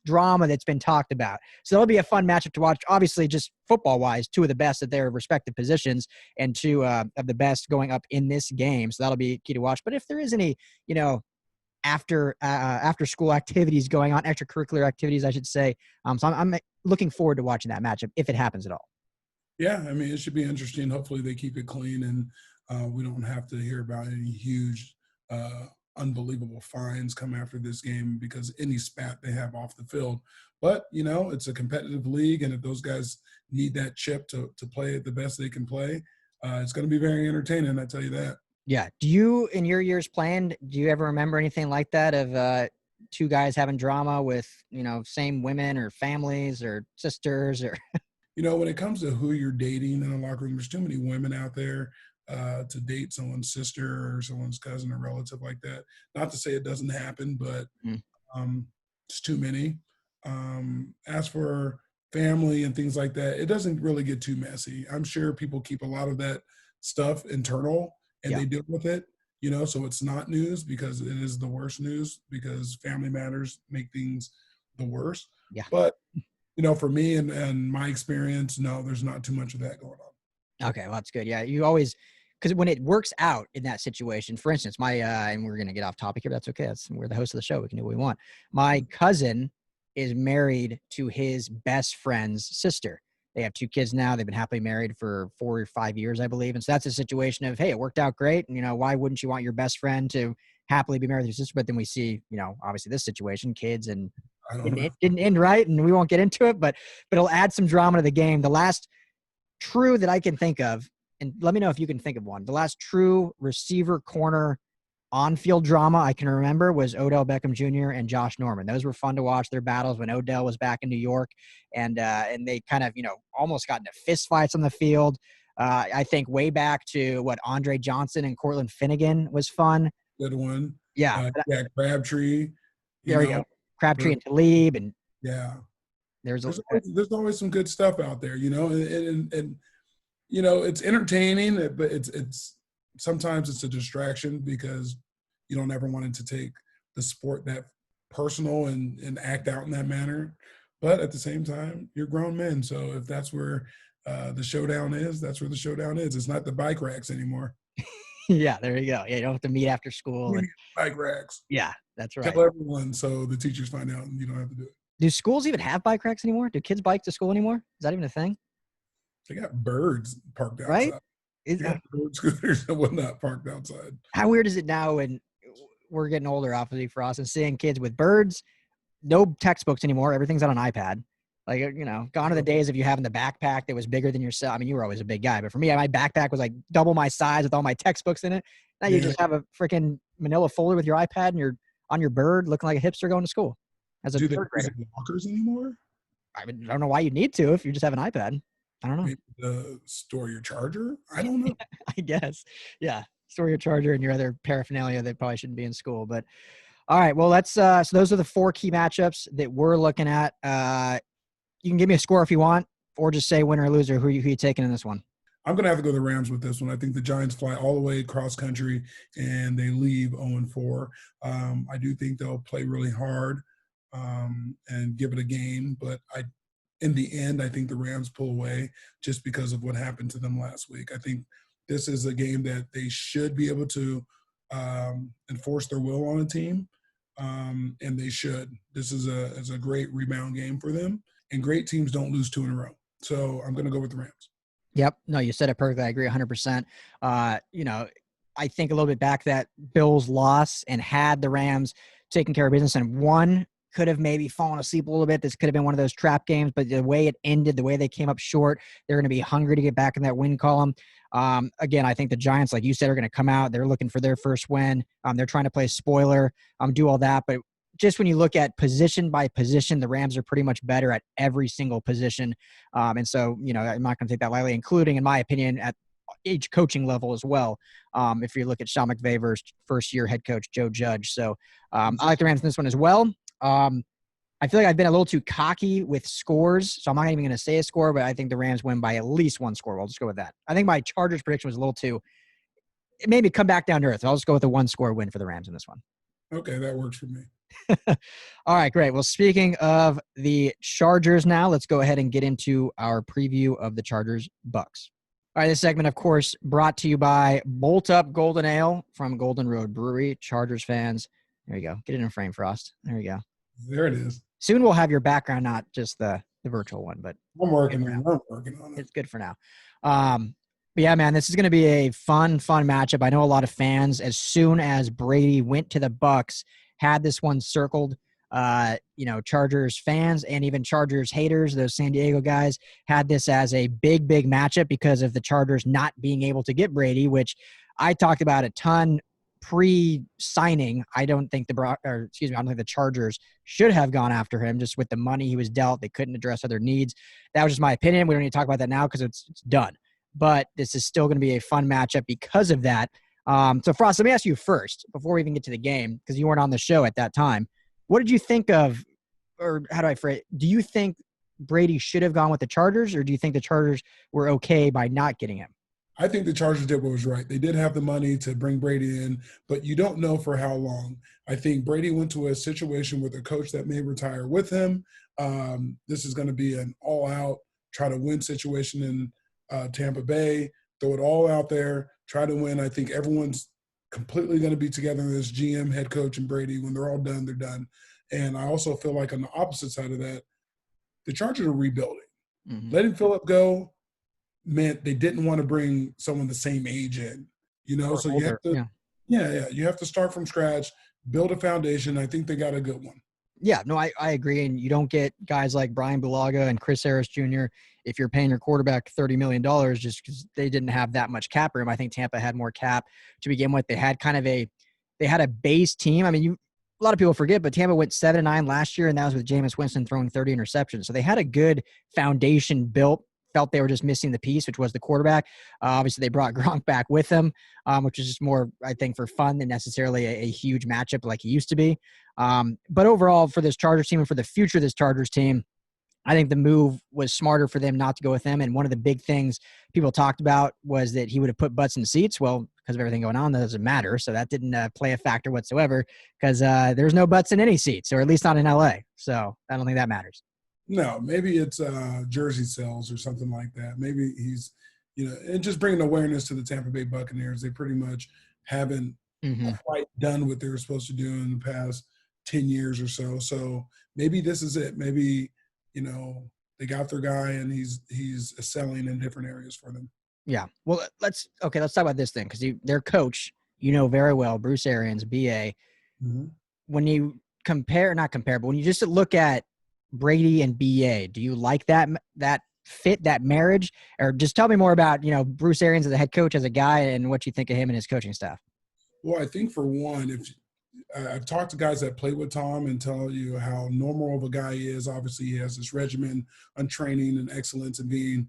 drama that's been talked about. So that'll be a fun matchup to watch. Obviously, just football-wise, 2 of the best at their respective positions and 2 of the best going up in this game. So that'll be key to watch. But if there is any, after school activities going on, extracurricular activities, I should say, so I'm looking forward to watching that matchup if it happens at all. Yeah, I mean, it should be interesting. Hopefully they keep it clean and we don't have to hear about any huge unbelievable fines come after this game because any spat they have off the field. But, it's a competitive league, and if those guys need that chip to play it the best they can play, it's going to be very entertaining, I tell you that. Yeah. Do you, in your years playing, do you ever remember anything like that of 2 guys having drama with, same women or families or sisters or – when it comes to who you're dating in a locker room, there's too many women out there to date someone's sister or someone's cousin or relative like that. Not to say it doesn't happen, but it's too many. As for family and things like that, it doesn't really get too messy. I'm sure people keep a lot of that stuff internal and Yeah. they deal with it, so it's not news because it is the worst news because family matters make things the worst. Yeah. But, for me and my experience, no, there's not too much of that going on. Okay, well, that's good. Yeah, you always – because when it works out in that situation, for instance, my and we're going to get off topic here, but that's okay. We're the host of the show. We can do what we want. My cousin is married to his best friend's sister. They have 2 kids now. They've been happily married for 4 or 5 years, I believe. And so that's a situation of, hey, it worked out great. And, why wouldn't you want your best friend to happily be married to your sister? But then we see, obviously this situation, kids, and it didn't end right. And we won't get into it, but it'll add some drama to the game. The last true that I can think of, and let me know if you can think of one, the last true receiver corner on-field drama I can remember was Odell Beckham Jr. and Josh Norman. Those were fun to watch, their battles when Odell was back in New York, and they kind of, almost got into fist fights on the field. I think way back to Andre Johnson and Cortland Finnegan was fun. Good one. Yeah. Crabtree. There we go. Crabtree and Talib, and yeah. There's always some good stuff out there, and it's entertaining, but it's sometimes it's a distraction because you don't ever want it to take the sport that personal and act out in that manner. But at the same time, you're grown men. So if that's where the showdown is, that's where the showdown is. It's not the bike racks anymore. Yeah, there you go. Yeah, you don't have to meet after school. Bike racks. Yeah, that's right. Tell everyone so the teachers find out and you don't have to do it. Do schools even have bike racks anymore? Do kids bike to school anymore? Is that even a thing? They got birds parked outside. Right? Bird scooters and whatnot parked outside. How weird is it now when we're getting older, obviously, for us, and seeing kids with birds, no textbooks anymore. Everything's on an iPad. Like, gone are the days of you having the backpack that was bigger than yourself. I mean, you were always a big guy, but for me, my backpack was like double my size with all my textbooks in it. Now you just have a freaking manila folder with your iPad and you're on your bird looking like a hipster going to school. As a Do they third grader. use lockers anymore? I don't know why you need to if you just have an iPad. I don't know. Maybe store your charger? I don't know. I guess. Yeah. Store your charger and your other paraphernalia that probably shouldn't be in school. But all right. Well, let's so those are the 4 key matchups that we're looking at. You can give me a score if you want, or just say winner or loser. Who you taking in this one? I'm going to have to go the Rams with this one. I think the Giants fly all the way across country and they leave 0-4. I do think they'll play really hard and give it a game. But in the end, I think the Rams pull away just because of what happened to them last week. I think this is a game that they should be able to enforce their will on a team, and they should. This is a great rebound game for them, and great teams don't lose 2 in a row. So I'm going to go with the Rams. Yep. No, you said it perfectly. I agree 100%. I think a little bit back that Bills loss and had the Rams taking care of business and won, could have maybe fallen asleep a little bit. This could have been one of those trap games, but the way it ended, the way they came up short, they're going to be hungry to get back in that win column. Again, I think the Giants, like you said, are going to come out. They're looking for their first win. They're trying to play spoiler, do all that. But just when you look at position by position, the Rams are pretty much better at every single position. And so, I'm not going to take that lightly, including, in my opinion, at each coaching level as well. If you look at Sean McVay versus first-year head coach Joe Judge. So I like the Rams in this one as well. I feel like I've been a little too cocky with scores, so I'm not even going to say a score, but I think the Rams win by at least 1 score. We'll just go with that. I think my Chargers prediction was a little too – it made me come back down to earth. I'll just go with a 1-score win for the Rams in this one. Okay, that works for me. All right, great. Well, speaking of the Chargers now, let's go ahead and get into our preview of the Chargers Bucks. All right, this segment, of course, brought to you by Bolt Up Golden Ale from Golden Road Brewery. Chargers fans, there you go. Get it in frame, Frost. There you go. There it is. Soon we'll have your background, not just the virtual one, but I'm working on it. It's good for now. But yeah, man, this is going to be a fun matchup. I know a lot of fans, as soon as Brady went to the Bucs, had this one circled. Chargers fans and even Chargers haters, those San Diego guys, had this as a big matchup because of the Chargers not being able to get Brady, which I talked about a ton pre-signing. I don't think the Chargers should have gone after him just with the money he was dealt. They couldn't address other needs. That was just my opinion. We don't need to talk about that now because it's done. But this is still going to be a fun matchup because of that. So, Frost, let me ask you first, before we even get to the game, because you weren't on the show at that time. What did you think of, or how do I phrase it? Do you think Brady should have gone with the Chargers, or do you think the Chargers were okay by not getting him? I think the Chargers did what was right. They did have the money to bring Brady in, but you don't know for how long. I think Brady went to a situation with a coach that may retire with him. This is going to be an all-out try to win situation in Tampa Bay. Throw it all out there, try to win. I think everyone's completely going to be together as GM, head coach, and Brady. When they're all done, they're done. And I also feel like on the opposite side of that, the Chargers are rebuilding. Mm-hmm. Letting Phillip go meant they didn't want to bring someone the same age in, Or so older, you have to, you have to start from scratch, build a foundation. I think they got a good one. Yeah, no, I agree. And you don't get guys like Brian Bulaga and Chris Harris Jr. if you're paying your quarterback $30 million just because they didn't have that much cap room. I think Tampa had more cap to begin with. They had a base team. I mean, a lot of people forget, but Tampa went 7-9 last year, and that was with Jameis Winston throwing 30 interceptions. So they had a good foundation built. Felt they were just missing the piece, which was the quarterback. Obviously, they brought Gronk back with them, which is just more, I think, for fun than necessarily a huge matchup like he used to be. But overall, for this Chargers team and for the future of this Chargers team, I think the move was smarter for them not to go with him. And one of the big things people talked about was that he would have put butts in seats. Well, because of everything going on, that doesn't matter. So that didn't play a factor whatsoever because there's no butts in any seats, or at least not in LA. So I don't think that matters. No, maybe it's jersey sales or something like that. Maybe he's, and just bringing awareness to the Tampa Bay Buccaneers. They pretty much haven't quite done what they were supposed to do in the past 10 years or so. So maybe this is it. Maybe, they got their guy and he's excelling in different areas for them. Yeah. Well, let's talk about this thing because their coach, very well, Bruce Arians, BA. Mm-hmm. When you but when you just look at Brady and BA, do you like that fit, that marriage? Or just tell me more about, Bruce Arians as a head coach, as a guy, and what you think of him and his coaching staff. Well, I think for one, if I've talked to guys that play with Tom and tell you how normal of a guy he is. Obviously, he has this regimen on training and excellence and being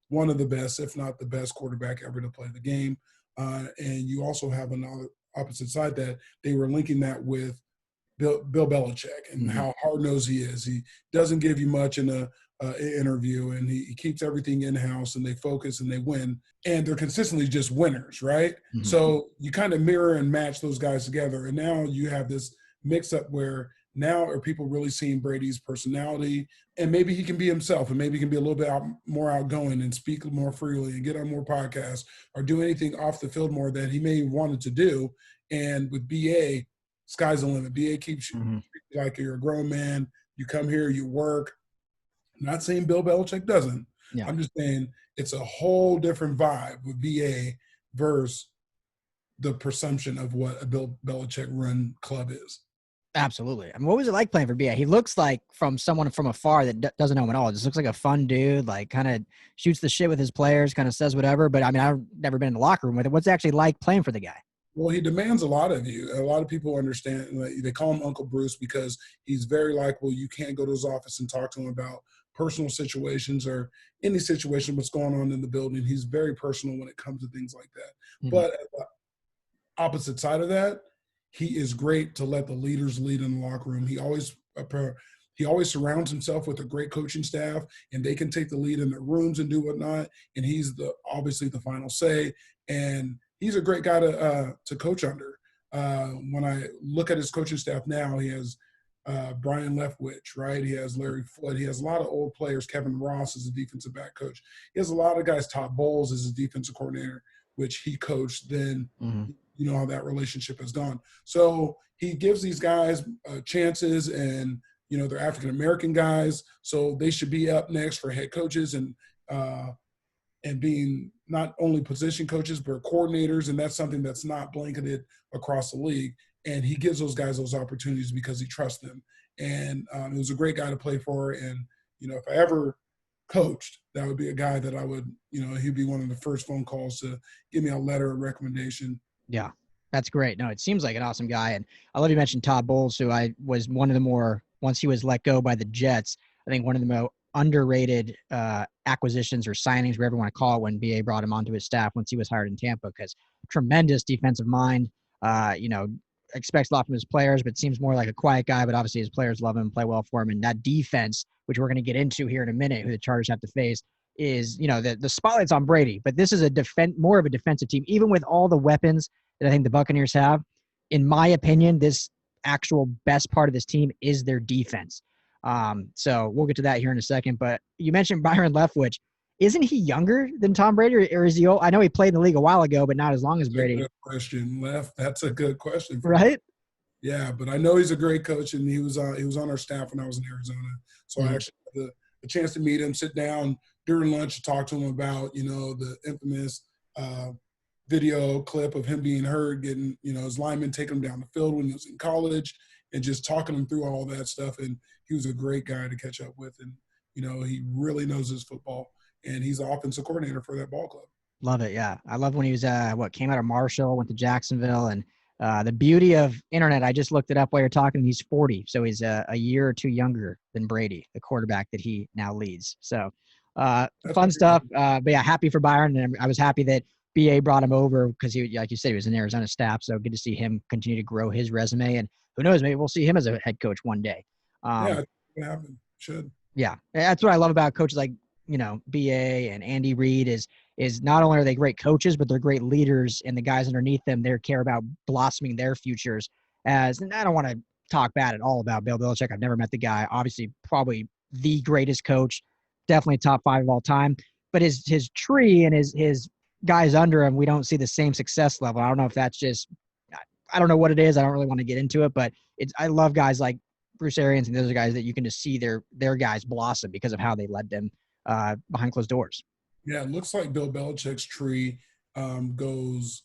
one of the best, if not the best quarterback ever to play the game. And you also have another opposite side that they were linking that with Bill Belichick and how hard-nosed he is. He doesn't give you much in an interview, and he keeps everything in-house, and they focus and they win. And they're consistently just winners, right? Mm-hmm. So you kind of mirror and match those guys together. And now you have this mix-up where now are people really seeing Brady's personality, and maybe he can be himself, and maybe he can be a little bit more outgoing and speak more freely and get on more podcasts or do anything off the field more that he may have wanted to do. And with BA, sky's the limit. BA keeps you like you're a grown man. You come here, you work. I'm not saying Bill Belichick doesn't. Yeah. I'm just saying it's a whole different vibe with BA versus the presumption of what a Bill Belichick run club is. Absolutely. I mean, what was it like playing for BA? He looks like from someone from afar that doesn't know him at all. Just looks like a fun dude, like kind of shoots the shit with his players, kind of says whatever. But I mean, I've never been in the locker room with him. What's it actually like playing for the guy? Well, he demands a lot of you. A lot of people understand. They call him Uncle Bruce because he's very likable. You can't go to his office and talk to him about personal situations or any situation, what's going on in the building. He's very personal when it comes to things like that. Mm-hmm. But at the opposite side of that, he is great to let the leaders lead in the locker room. He always surrounds himself with a great coaching staff, and they can take the lead in their rooms and do whatnot. And he's obviously the final say. And he's a great guy to coach under. When I look at his coaching staff now, he has Brian Leftwich, right? He has Larry Foote. He has a lot of old players. Kevin Ross is a defensive back coach. He has a lot of guys. Todd Bowles is a defensive coordinator, which he coached. Then you know how that relationship has gone. So he gives these guys chances, and they're African American guys, so they should be up next for head coaches and being not only position coaches but coordinators, and that's something that's not blanketed across the league. And he gives those guys those opportunities because he trusts them. And he was a great guy to play for. And, if I ever coached, that would be a guy that I would, he'd be one of the first phone calls to give me a letter of recommendation. Yeah, that's great. No, it seems like an awesome guy. And I love you mentioned Todd Bowles, who I was one of the more, once he was let go by the Jets, I think one of the more underrated acquisitions or signings, whatever you want to call it, when BA brought him onto his staff once he was hired in Tampa, because tremendous defensive mind, expects a lot from his players, but seems more like a quiet guy, but obviously his players love him, play well for him. And that defense, which we're going to get into here in a minute, who the Chargers have to face, is, the spotlight's on Brady, but this is more of a defensive team, even with all the weapons that I think the Buccaneers have. In my opinion, this actual best part of this team is their defense. So we'll get to that here in a second, but you mentioned Byron Leftwich. Isn't he younger than Tom Brady, or is he old? I know he played in the league a while ago, but not as long as Brady. Good question, Left. That's a good question. Right? Yeah, but I know he's a great coach, and he was on our staff when I was in Arizona. So I actually had the chance to meet him, sit down during lunch, to talk to him about, the infamous video clip of him being hurt, getting, his lineman taking him down the field when he was in college, and just talking him through all that stuff. And he was a great guy to catch up with. And, he really knows his football, and he's the offensive coordinator for that ball club. Love it. Yeah. I love when he was, came out of Marshall, went to Jacksonville, and the beauty of internet, I just looked it up while you're talking. He's 40. So he's a year or two younger than Brady, the quarterback that he now leads. So fun stuff. But yeah, happy for Byron. And I was happy that BA brought him over because he, like you said, he was in Arizona staff. So good to see him continue to grow his resume. And who knows, maybe we'll see him as a head coach one day. Yeah, it can happen. Should. Yeah. That's what I love about coaches like, BA and Andy Reid is not only are they great coaches, but they're great leaders, and the guys underneath them, they care about blossoming their futures. And I don't want to talk bad at all about Bill Belichick. I've never met the guy. Obviously, probably the greatest coach, definitely top 5 of all time. But his tree and his guys under him, we don't see the same success level. I don't know if that's just, I don't know what it is. I don't really want to get into it, but I love guys like Bruce Arians and those are guys that you can just see their guys blossom because of how they led them behind closed doors. Yeah, it looks like Bill Belichick's tree goes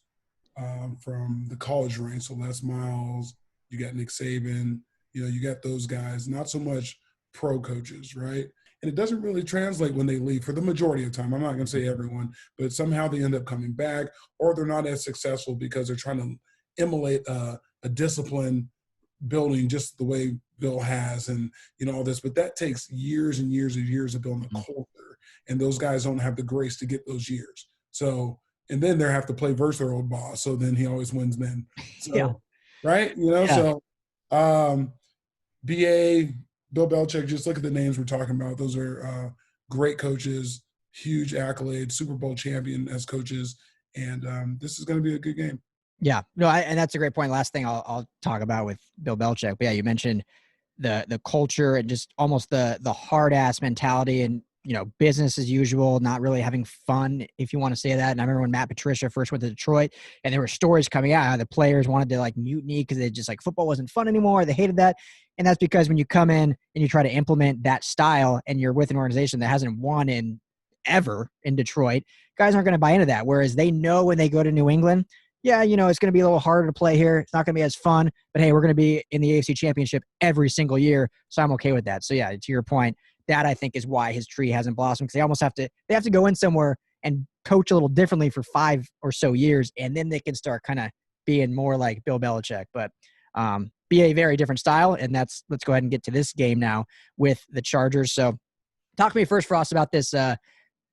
from the college ranks. So Les Miles, you got Nick Saban, you got those guys, not so much pro coaches, right? And it doesn't really translate when they leave for the majority of the time. I'm not going to say everyone, but somehow they end up coming back, or they're not as successful because they're trying to emulate a discipline building just the way Bill has, and all this. But that takes years and years and years of building a culture, and those guys don't have the grace to get those years. So, and then they have to play versus their old boss. So then he always wins then. So, yeah. Right? So BA, Bill Belichick, just look at the names we're talking about. Those are great coaches, huge accolades, Super Bowl champion as coaches, and this is going to be a good game. Yeah, no, and that's a great point. Last thing I'll talk about with Bill Belichick. But yeah, you mentioned the culture and just almost the hard ass mentality and business as usual, not really having fun, if you want to say that. And I remember when Matt Patricia first went to Detroit, and there were stories coming out how the players wanted to mutiny because they just football wasn't fun anymore. They hated that, and that's because when you come in and you try to implement that style, and you're with an organization that hasn't won in ever in Detroit, guys aren't going to buy into that. Whereas they know when they go to New England, yeah, it's going to be a little harder to play here. It's not going to be as fun, but hey, we're going to be in the AFC Championship every single year, so I'm okay with that. So yeah, to your point, that I think is why his tree hasn't blossomed, because they have to go in somewhere and coach a little differently for 5 or so years, and then they can start kind of being more like Bill Belichick. But be a very different style, and let's go ahead and get to this game now with the Chargers. So talk to me first, Frost, about this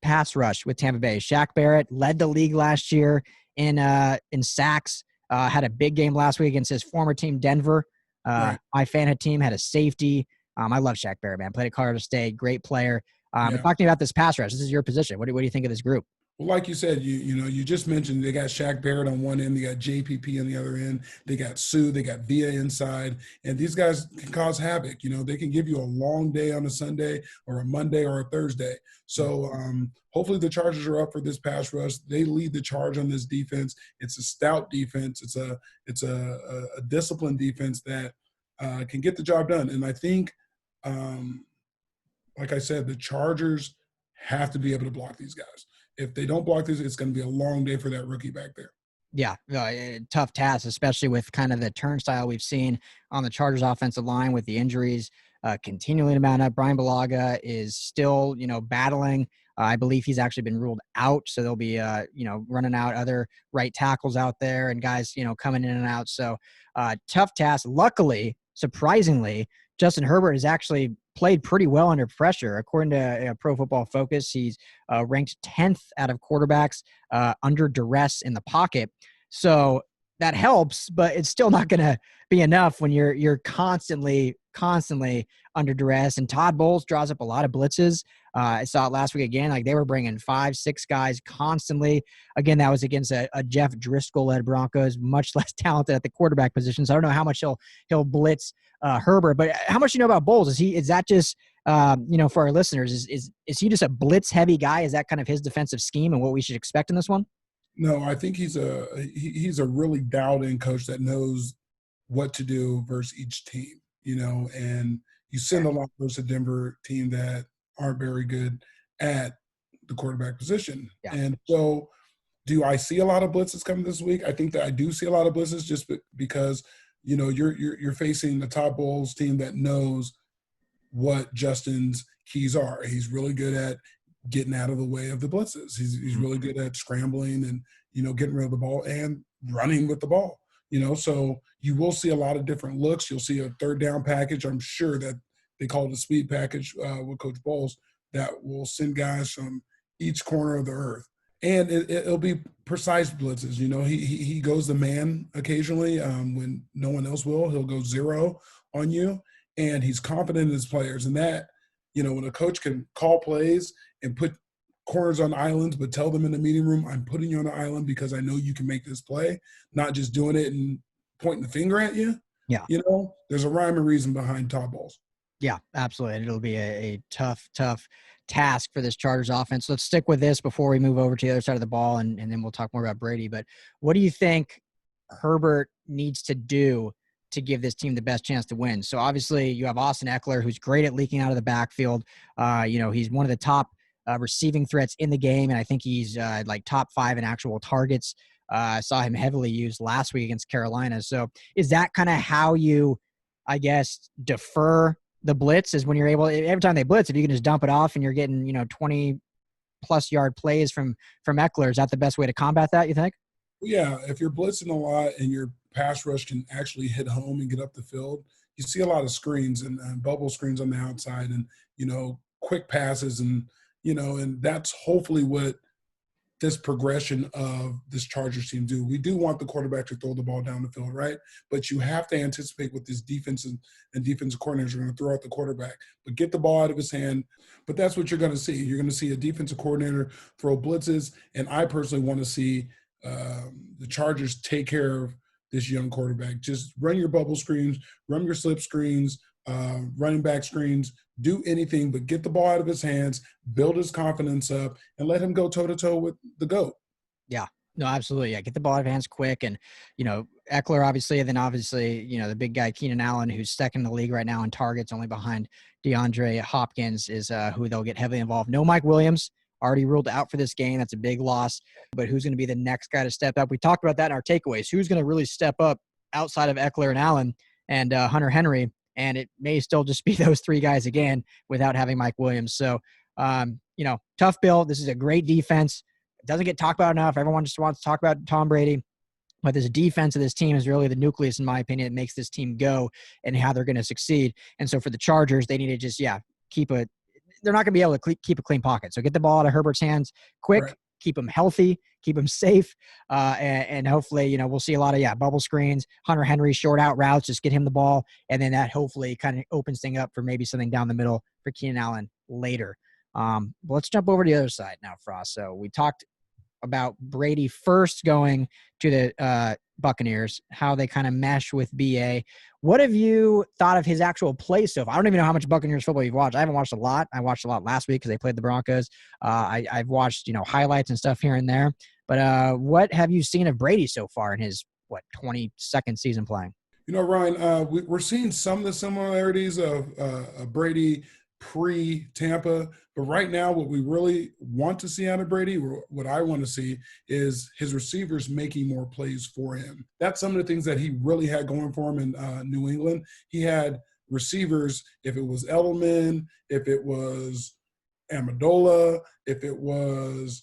pass rush with Tampa Bay. Shaq Barrett led the league last year in sacks, had a big game last week against his former team, Denver. Right. My fan team had a safety. I love Shaq Barrett, man. Played at Colorado State, great player. Talk to me about this pass rush. This is your position. What do you think of this group? Well, like you said, you just mentioned they got Shaq Barrett on one end, they got JPP on the other end, they got Sue, they got Villa inside, and these guys can cause havoc. They can give you a long day on a Sunday or a Monday or a Thursday. So hopefully the Chargers are up for this pass rush. They lead the charge on this defense. It's a stout defense. It's a disciplined defense that can get the job done. And I think, like I said, the Chargers have to be able to block these guys. If they don't block this, it's going to be a long day for that rookie back there. Yeah, tough task, especially with kind of the turnstile we've seen on the Chargers offensive line with the injuries continuing to mount up. Brian Bulaga is still, battling. I believe he's actually been ruled out, so they'll be, running out other right tackles out there and guys, coming in and out. So tough task. Luckily, surprisingly, Justin Herbert has actually played pretty well under pressure. According to Pro Football Focus, he's ranked 10th out of quarterbacks under duress in the pocket. So that helps, but it's still not going to be enough when you're constantly under duress. And Todd Bowles draws up a lot of blitzes. I saw it last week again. Like, they were bringing 5-6 guys constantly. Again, that was against a Jeff Driscoll-led Broncos, much less talented at the quarterback position. So I don't know how much he'll blitz Herbert, but how much you know about Bowles? Is that just for our listeners, is he just a blitz heavy guy? Is that kind of his defensive scheme and what we should expect in this one? No, I think he's a really dialed-in coach that knows what to do versus each team, and you send a lot versus a Denver team that aren't very good at the quarterback position. Yeah. And so do I see a lot of blitzes coming this week? I think that I do see a lot of blitzes just because, you're facing the Todd Bowles team that knows what Justin's keys are. He's really good at getting out of the way of the blitzes. He's really good at scrambling and, getting rid of the ball and running with the ball, so you will see a lot of different looks. You'll see a third down package. I'm sure that they call it a speed package with Coach Bowles that will send guys from each corner of the earth. And it'll be precise blitzes. He goes the man occasionally when no one else will. He'll go zero on you, and he's confident in his players. And that, when a coach can call plays and put corners on islands, but tell them in the meeting room, I'm putting you on the island because I know you can make this play, not just doing it and pointing the finger at you. Yeah. There's a rhyme and reason behind Todd Bowles. Yeah, absolutely. It'll be a tough task for this Chargers offense. Let's stick with this before we move over to the other side of the ball, and then we'll talk more about Brady. But what do you think Herbert needs to do to give this team the best chance to win? So obviously you have Austin Eckler, who's great at leaking out of the backfield. He's one of the top receiving threats in the game, and I think he's like top 5 in actual targets. I saw him heavily used last week against Carolina. So is that kind of how you, I guess, defer the blitz, is when you're able, every time they blitz, if you can just dump it off and you're getting, 20-plus yard plays from Eckler, is that the best way to combat that, you think? Yeah, if you're blitzing a lot and your pass rush can actually hit home and get up the field, you see a lot of screens and bubble screens on the outside and, quick passes and, and that's hopefully what this progression of this Chargers team do. We do want the quarterback to throw the ball down the field, right? But you have to anticipate what this defense and defensive coordinators are going to throw at the quarterback. But get the ball out of his hand. But that's what you're going to see. You're going to see a defensive coordinator throw blitzes, and I personally want to see the Chargers take care of this young quarterback. Just run your bubble screens, run your slip screens, running back screens, do anything but get the ball out of his hands, build his confidence up, and let him go toe-to-toe with the GOAT. Yeah. No, absolutely. Yeah, get the ball out of hands quick. And, Eckler, obviously, and then obviously, the big guy, Keenan Allen, who's second in the league right now in targets, only behind DeAndre Hopkins, is who they'll get heavily involved. No Mike Williams, already ruled out for this game. That's a big loss. But who's going to be the next guy to step up? We talked about that in our takeaways. Who's going to really step up outside of Eckler and Allen and Hunter Henry? And it may still just be those 3 guys again without having Mike Williams. So, tough bill. This is a great defense. It doesn't get talked about enough. Everyone just wants to talk about Tom Brady. But this defense of this team is really the nucleus, in my opinion, that makes this team go and how they're going to succeed. And so for the Chargers, they need to just, they're not going to be able to keep a clean pocket. So get the ball out of Herbert's hands quick, right. Keep him healthy, keep him safe, and hopefully, we'll see a lot of, bubble screens, Hunter Henry, short out routes, just get him the ball, and then that hopefully kind of opens things up for maybe something down the middle for Keenan Allen later. Let's jump over to the other side now, Frost. So we talked about Brady first going to the Buccaneers, how they kind of mesh with BA. What have you thought of his actual play so far? I don't even know how much Buccaneers football you've watched. I haven't watched a lot. I watched a lot last week because they played the Broncos. I've watched, highlights and stuff here and there. But what have you seen of Brady so far in his, 22nd season playing? Ryan, we're seeing some of the similarities of Brady pre-Tampa, but right now what we really want to see out of Brady, what I want to see, is his receivers making more plays for him. That's some of the things that he really had going for him in New England. He had receivers, if it was Edelman, if it was Amendola, if it was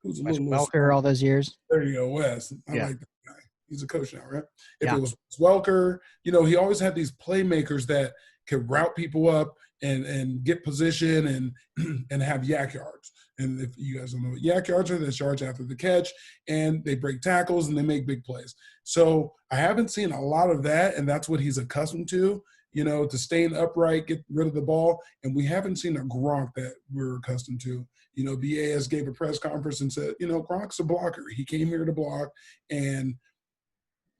Wes Welker all those years. There you go, Wes. I like that guy. He's a coach now, right? If it was Welker, he always had these playmakers that could route people up and get position and have yak yards. And if you guys don't know what yak yards are, that's yards after the catch, and they break tackles and they make big plays. So I haven't seen a lot of that, and that's what he's accustomed to, to staying upright, get rid of the ball. And we haven't seen a Gronk that we're accustomed to. BAS gave a press conference and said, Gronk's a blocker. He came here to block. And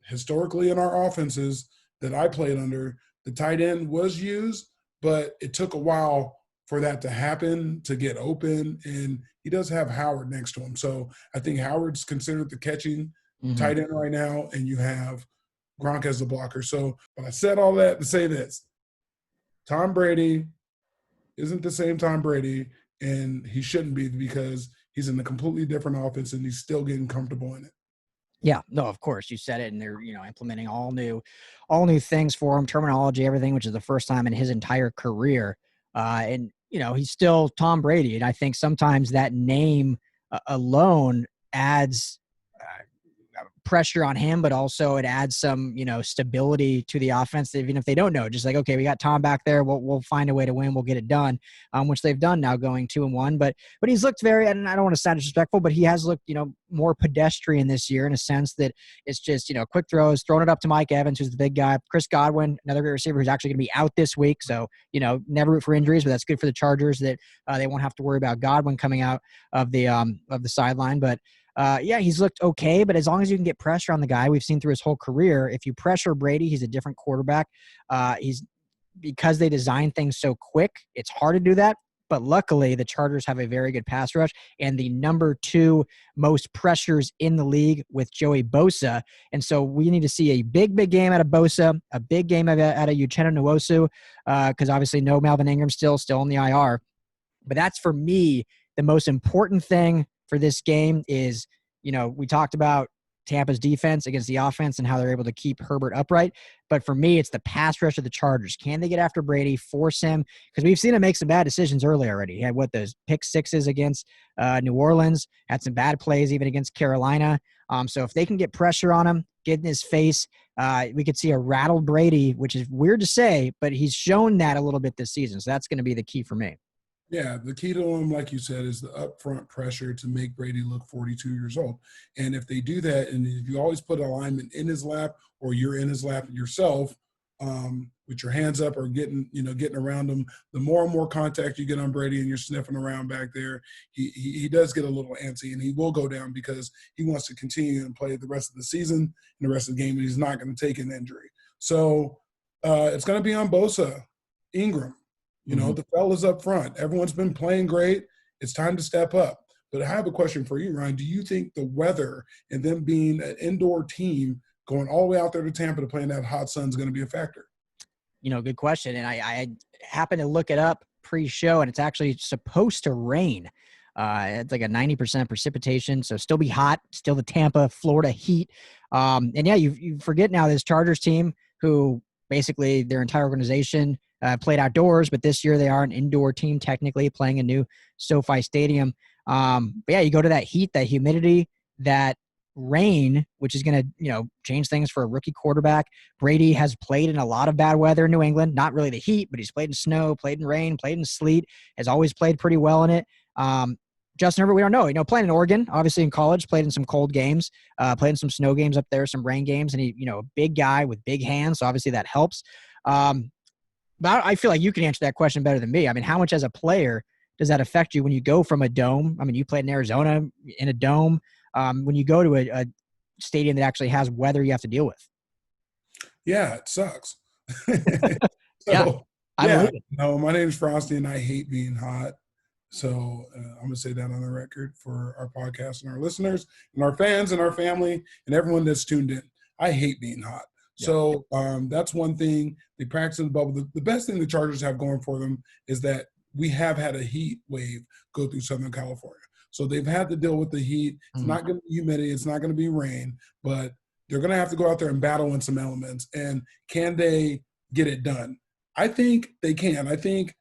historically in our offenses that I played under, the tight end was used, but it took a while for that to happen, to get open. And he does have Howard next to him. So I think Howard's considered the catching tight end right now, and you have Gronk as the blocker. So, but I said all that to say this. Tom Brady isn't the same Tom Brady, and he shouldn't be, because he's in a completely different offense and he's still getting comfortable in it. Yeah, no, of course you said it, and they're implementing all new things for him, terminology, everything, which is the first time in his entire career. And he's still Tom Brady, and I think sometimes that name alone adds pressure on him, but also it adds some stability to the offense, even if they don't know. Just like, okay, we got Tom back there, we'll find a way to win, we'll get it done, which they've done now, going 2-1. But he's looked very, and I don't want to sound disrespectful, but he has looked more pedestrian this year, in a sense that it's just quick throws, throwing it up to Mike Evans, who's the big guy, Chris Godwin, another great receiver who's actually going to be out this week. So never root for injuries, but that's good for the Chargers that they won't have to worry about Godwin coming out of the sideline. But yeah, he's looked okay, but as long as you can get pressure on the guy, we've seen through his whole career, if you pressure Brady, he's a different quarterback. Because they design things so quick, it's hard to do that. But luckily, the Chargers have a very good pass rush and the number 2 most pressures in the league with Joey Bosa. And so we need to see a big game out of Bosa, a big game out of Uchenna Nwosu, because obviously no Melvin Ingram still on the IR. But that's, for me, the most important thing for this game is, we talked about Tampa's defense against the offense and how they're able to keep Herbert upright. But for me, it's the pass rush of the Chargers. Can they get after Brady, force him? Because we've seen him make some bad decisions early already. He had those pick sixes against New Orleans, had some bad plays even against Carolina. So if they can get pressure on him, get in his face, we could see a rattled Brady, which is weird to say, but he's shown that a little bit this season. So that's going to be the key for me. Yeah, the key to him, like you said, is the upfront pressure to make Brady look 42 years old. And if they do that, and if you always put a lineman in his lap, or you're in his lap yourself, with your hands up or getting around him, the more and more contact you get on Brady and you're sniffing around back there, he does get a little antsy, and he will go down because he wants to continue and play the rest of the season and the rest of the game, and he's not going to take an injury. So it's going to be on Bosa, Ingram. The fellas up front. Everyone's been playing great. It's time to step up. But I have a question for you, Ryan. Do you think the weather and them being an indoor team going all the way out there to Tampa to play in that hot sun is going to be a factor? Good question. And I happened to look it up pre-show, and it's actually supposed to rain. It's like a 90% precipitation, so still be hot, still the Tampa, Florida heat. And yeah, you forget now this Chargers team, who basically their entire organization played outdoors, but this year they are an indoor team, technically playing a new SoFi Stadium. But yeah, you go to that heat, that humidity, that rain, which is going to, change things for a rookie quarterback. Brady has played in a lot of bad weather in New England, not really the heat, but he's played in snow, played in rain, played in sleet, has always played pretty well in it. Justin Herbert, we don't know. Playing in Oregon, obviously in college, played in some cold games, played in some snow games up there, some rain games, and he, a big guy with big hands, so obviously that helps. But I feel like you can answer that question better than me. I mean, how much as a player does that affect you when you go from a dome? I mean, you played in Arizona in a dome. When you go to a stadium that actually has weather you have to deal with. Yeah, it sucks. Yeah. No, my name is Frostee, and I hate being hot. So I'm going to say that on the record for our podcast and our listeners and our fans and our family and everyone that's tuned in. I hate being hot. So that's one thing. They practice in the bubble. The best thing the Chargers have going for them is that we have had a heat wave go through Southern California. So they've had to deal with the heat. It's not going to be humidity. It's not going to be rain. But they're going to have to go out there and battle in some elements. And can they get it done? I think they can. I think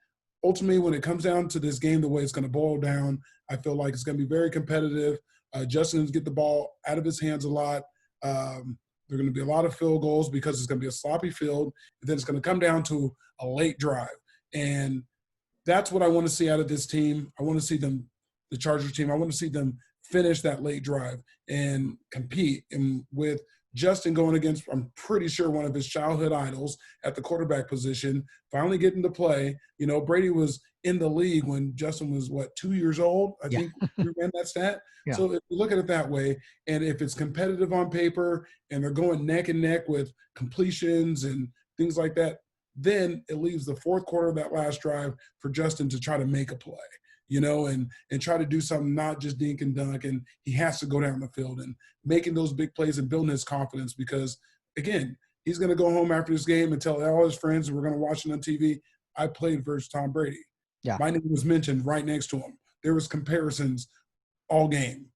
ultimately when it comes down to this game, the way it's going to boil down, I feel like it's going to be very competitive. Justin's get the ball out of his hands a lot. There are going to be a lot of field goals because it's going to be a sloppy field. And then it's going to come down to a late drive. And that's what I want to see out of this team. I want to see them the Chargers team. I want to see them finish that late drive and compete. And with Justin going against, I'm pretty sure, one of his childhood idols at the quarterback position, finally getting to play. You know, Brady was in the league when Justin was, 2 years old? I think we ran that stat. Yeah. So if you look at it that way, and if it's competitive on paper and they're going neck and neck with completions and things like that, then it leaves the fourth quarter of that last drive for Justin to try to make a play, you know, and try to do something, not just dink and dunk. And he has to go down the field and making those big plays and building his confidence because, again, he's going to go home after this game and tell all his friends, and we're going to watch it on TV, I played versus Tom Brady. Yeah. My name was mentioned right next to him. There was comparisons all game.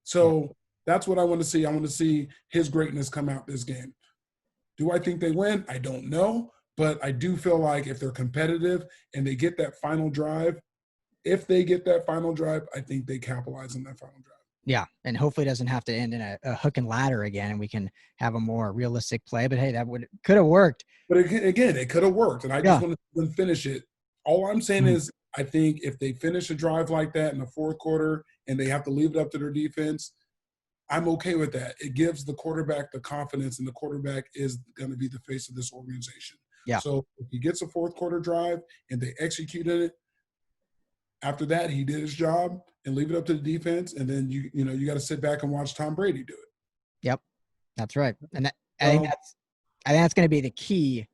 So that's what I want to see. I want to see his greatness come out this game. Do I think they win? I don't know. But I do feel like if they're competitive and they get that final drive, I think they capitalize on that final drive. Yeah, and hopefully it doesn't have to end in a hook and ladder again, and we can have a more realistic play. But, hey, could have worked. But, again, it could have worked, and I just want to see them finish it. All I'm saying is I think if they finish a drive like that in the fourth quarter and they have to leave it up to their defense, I'm okay with that. It gives the quarterback the confidence, and the quarterback is going to be the face of this organization. Yeah. So if he gets a fourth quarter drive and they executed it, after that he did his job and leave it up to the defense, and then you got to sit back and watch Tom Brady do it. Yep, that's right. And I think that's going to be the key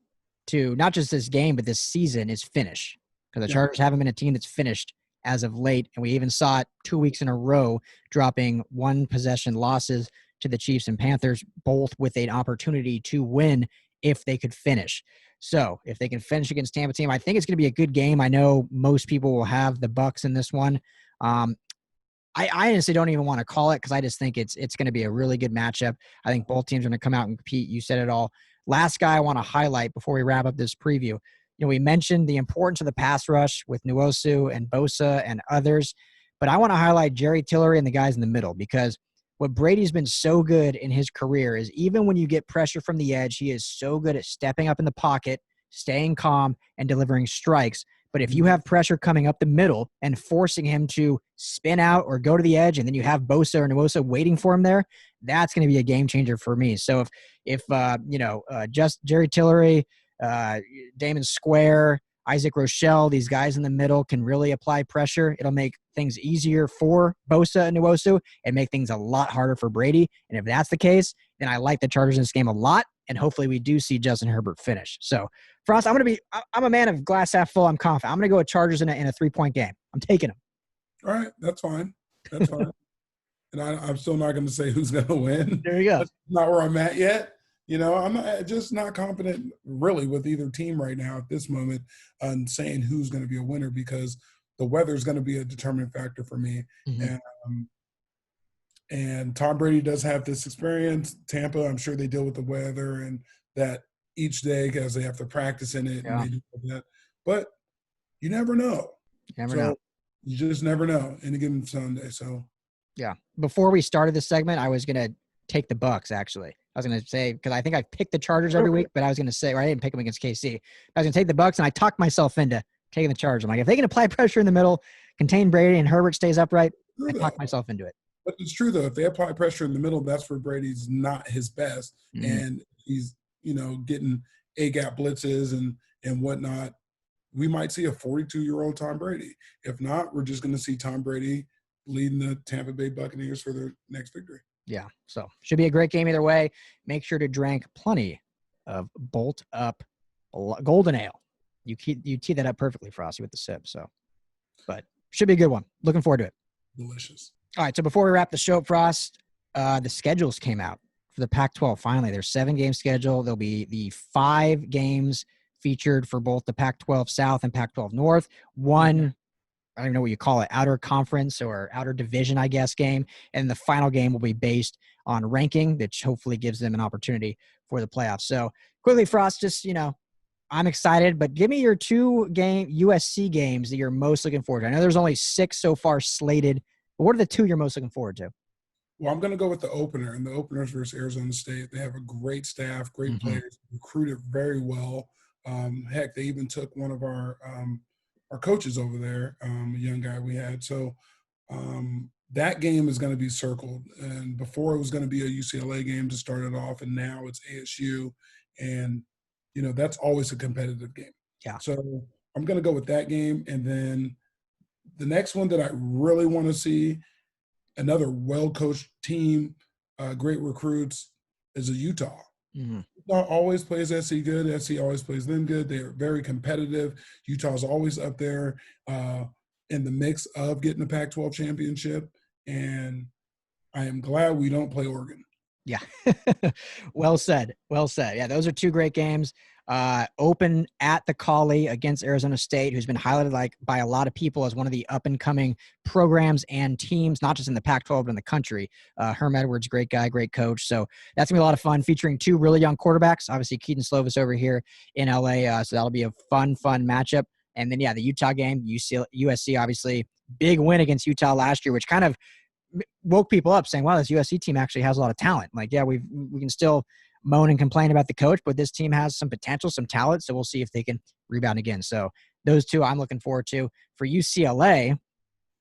to not just this game but this season is finish, because the Chargers haven't been a team that's finished as of late, and we even saw it 2 weeks in a row dropping one possession losses to the Chiefs and Panthers, both with an opportunity to win if they could finish. So if they can finish against Tampa team, I think it's going to be a good game. I know most people will have the Bucs in this one. I honestly don't even want to call it because I just think it's going to be a really good matchup. I think both teams are going to come out and compete. You said it all. Last guy I want to highlight before we wrap up this preview. We mentioned the importance of the pass rush with Nwosu and Bosa and others, but I want to highlight Jerry Tillery and the guys in the middle, because what Brady's been so good in his career is even when you get pressure from the edge, he is so good at stepping up in the pocket, staying calm, and delivering strikes. But if you have pressure coming up the middle and forcing him to spin out or go to the edge, and then you have Bosa or Nwosu waiting for him there, that's going to be a game changer for me. So if just Jerry Tillery, Damon Square, Isaac Rochelle, these guys in the middle can really apply pressure, it'll make things easier for Bosa and Nwosu and make things a lot harder for Brady. And if that's the case, then I like the Chargers in this game a lot, and hopefully we do see Justin Herbert finish. So, Frost, I'm a man of glass half full. I'm confident. I'm going to go with Chargers in a 3-point game. I'm taking them. All right, that's fine. That's fine. And I'm still not going to say who's going to win. There you go. That's not where I'm at yet. I'm just not confident really with either team right now at this moment on saying who's going to be a winner, because the weather is going to be a determining factor for me. Mm-hmm. And Tom Brady does have this experience. Tampa, I'm sure they deal with the weather and that each day because they have to practice in it. Yeah. And they do that. But you never know. You just never know in a given Sunday. So, yeah. Before we started this segment, I was going to take the Bucs, actually. I was going to say, because I think I pick the Chargers every week, but I was going to say, I didn't pick them against KC. I was going to take the Bucs, and I talked myself into taking the Chargers. I'm like, if they can apply pressure in the middle, contain Brady, and Herbert stays upright, I talked myself into it. But it's true, though. If they apply pressure in the middle, that's where Brady's not his best. Mm-hmm. And he's, getting A-gap blitzes and whatnot. We might see a 42-year-old Tom Brady. If not, we're just going to see Tom Brady leading the Tampa Bay Buccaneers for their next victory. Yeah, so should be a great game either way. Make sure to drink plenty of Bolt Up Golden Ale. You tee that up perfectly, Frosty, with the sip. So, but should be a good one. Looking forward to it. Delicious. All right, so before we wrap the show, Frost, the schedules came out for the Pac-12. Finally, there's 7-game schedule. There'll be the 5 games featured for both the Pac-12 South and Pac-12 North. One, I don't even know what you call it, outer conference or outer division, I guess, game. And the final game will be based on ranking, which hopefully gives them an opportunity for the playoffs. So quickly, Frost, just, I'm excited, but give me your 2-game USC games that you're most looking forward to. I know there's only 6 so far slated, but what are the 2 you're most looking forward to? Well, I'm going to go with the opener, and the opener's versus Arizona State. They have a great staff, great players, recruited very well. Heck, they even took one of our coaches over there, a young guy we had. So That game is going to be circled. And before it was going to be a UCLA game to start it off, and now it's ASU. And, that's always a competitive game. Yeah. So I'm going to go with that game. And then the next one that I really want to see, another well-coached team, great recruits, is a Utah. Mm-hmm. Utah always plays SC good. SC always plays them good. They're very competitive. Utah's always up there in the mix of getting the Pac-12 championship. And I am glad we don't play Oregon. Yeah. Well said. Well said. Yeah, those are two great games. Open at the Collie against Arizona State, who's been highlighted by a lot of people as one of the up-and-coming programs and teams, not just in the Pac-12, but in the country. Herm Edwards, great guy, great coach. So that's going to be a lot of fun, featuring two really young quarterbacks. Obviously, Keaton Slovis over here in LA, so that'll be a fun matchup. And then, the Utah game, USC, obviously, big win against Utah last year, which kind of woke people up, saying, wow, this USC team actually has a lot of talent. We can still moan and complain about the coach, but this team has some potential, some talent, so we'll see if they can rebound again. So those two I'm looking forward to. For UCLA,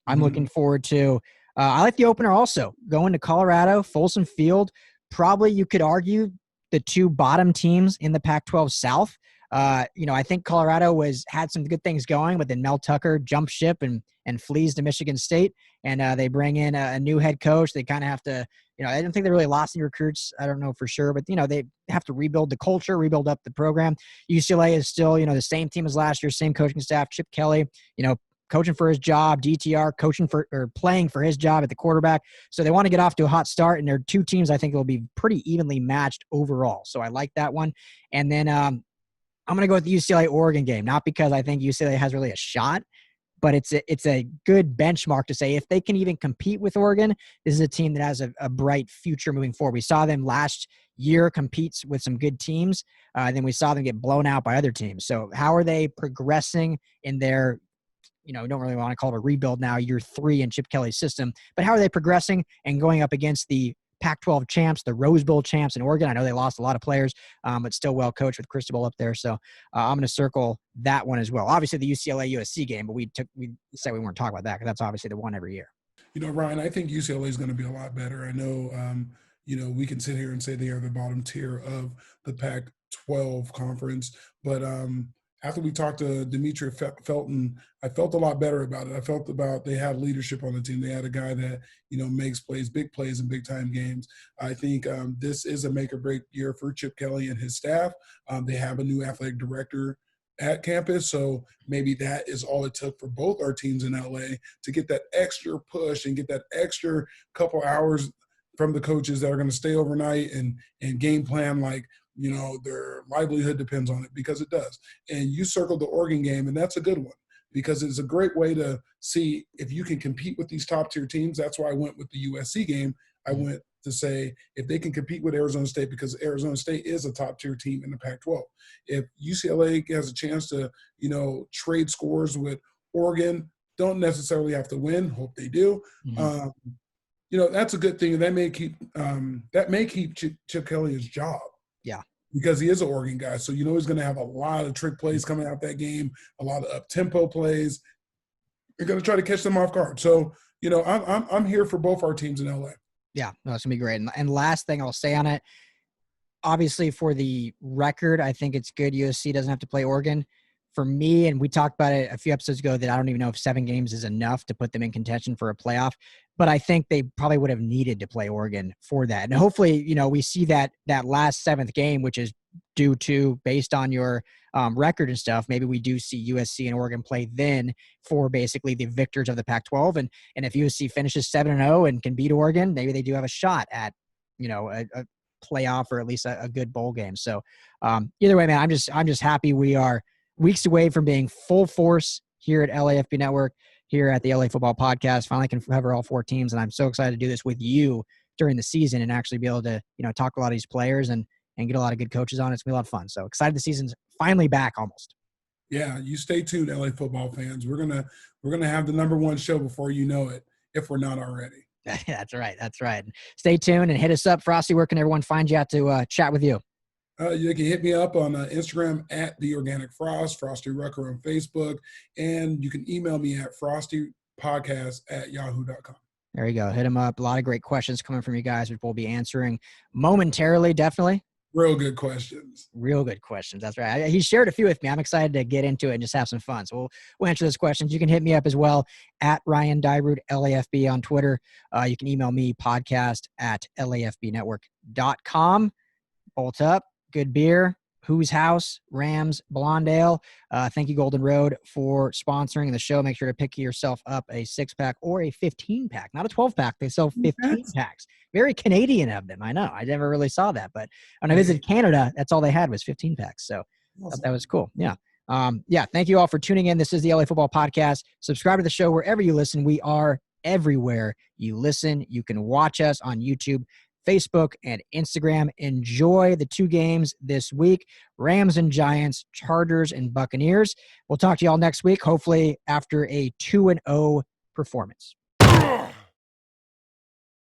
I'm looking forward to I like the opener also, going to Colorado, Folsom Field. Probably you could argue the two bottom teams in the Pac-12 South. I think Colorado had some good things going, but then Mel Tucker jumped ship and flees to Michigan State, and they bring in a new head coach. They kind of have to, I don't think they really lost any recruits. I don't know for sure, but, they have to rebuild the culture, rebuild up the program. UCLA is still, the same team as last year, same coaching staff, Chip Kelly, coaching for his job, DTR playing for his job at the quarterback. So they want to get off to a hot start, and they're two teams I think will be pretty evenly matched overall. So I like that one. And then I'm going to go with the UCLA-Oregon game, not because I think UCLA has really a shot, but it's a good benchmark to say if they can even compete with Oregon, this is a team that has a bright future moving forward. We saw them last year compete with some good teams, then we saw them get blown out by other teams. So how are they progressing in their, don't really want to call it a rebuild now, year 3 in Chip Kelly's system, but how are they progressing and going up against the Pac-12 champs, the Rose Bowl champs in Oregon? I know they lost a lot of players, but still well coached with Cristobal up there. So I'm going to circle that one as well. Obviously the UCLA-USC game, but we said we weren't talking about that because that's obviously the one every year. Ryan, I think UCLA is going to be a lot better. I know, we can sit here and say they are the bottom tier of the Pac-12 conference, but after we talked to Dimitri Felton, I felt a lot better about it. I felt about they had leadership on the team. They had a guy that, makes plays, big plays in big-time games. I think this is a make-or-break year for Chip Kelly and his staff. They have a new athletic director at campus, so maybe that is all it took for both our teams in LA to get that extra push and get that extra couple hours from the coaches that are going to stay overnight and game plan their livelihood depends on it, because it does. And you circled the Oregon game, and that's a good one because it's a great way to see if you can compete with these top-tier teams. That's why I went with the USC game. I went to say if they can compete with Arizona State, because Arizona State is a top-tier team in the Pac-12. If UCLA has a chance to, trade scores with Oregon, don't necessarily have to win. Hope they do. Mm-hmm. That's a good thing. And that may keep Chip Kelly his job. Yeah. Because he is an Oregon guy. So he's going to have a lot of trick plays coming out that game, a lot of up-tempo plays. You're going to try to catch them off guard. So, I'm here for both our teams in LA. Yeah, no, it's going to be great. And last thing I'll say on it, obviously for the record, I think it's good USC doesn't have to play Oregon. For me, and we talked about it a few episodes ago, that I don't even know if 7 games is enough to put them in contention for a playoff, but I think they probably would have needed to play Oregon for that. And hopefully, we see that last 7th game, which is due to, based on your record and stuff, maybe we do see USC and Oregon play then for basically the victors of the Pac-12. And if USC finishes 7-0 and can beat Oregon, maybe they do have a shot at, a playoff or at least a good bowl game. So either way, man, I'm just happy we are weeks away from being full force here at LAFB Network, here at the LA Football Podcast. Finally can cover all 4 teams, and I'm so excited to do this with you during the season and actually be able to, talk to a lot of these players and get a lot of good coaches on. It's going to be a lot of fun. So excited the season's finally back almost. Yeah, you stay tuned, LA football fans. We're gonna have the #1 show before you know it, if we're not already. That's right. That's right. Stay tuned and hit us up. Frosty, where can everyone find you out to chat with you? You can hit me up on Instagram at The Organic Frost, Frosty Rucker on Facebook, and you can email me at podcast@yahoo.com. There you go. Hit him up. A lot of great questions coming from you guys, which we'll be answering momentarily, definitely. Real good questions. Real good questions. That's right. He shared a few with me. I'm excited to get into it and just have some fun. So we'll answer those questions. You can hit me up as well at Ryan Dyrud, LAFB on Twitter. You can email me podcast@lafbnetwork.com. Bolt up. Good beer. Whose House, Rams, Blonde Ale. Thank you, Golden Road, for sponsoring the show. Make sure to pick yourself up a 6-pack or a 15-pack, not a 12-pack. They sell 15 packs. Very Canadian of them. I know. I never really saw that. But when I visited Canada, that's all they had was 15 packs. So I thought that was cool. Yeah. Thank you all for tuning in. This is the LA Football Podcast. Subscribe to the show wherever you listen. We are everywhere you listen. You can watch us on YouTube, Facebook, and Instagram. Enjoy the 2 games this week, Rams and Giants, Chargers and Buccaneers. We'll talk to you all next week, hopefully after a 2-0 performance.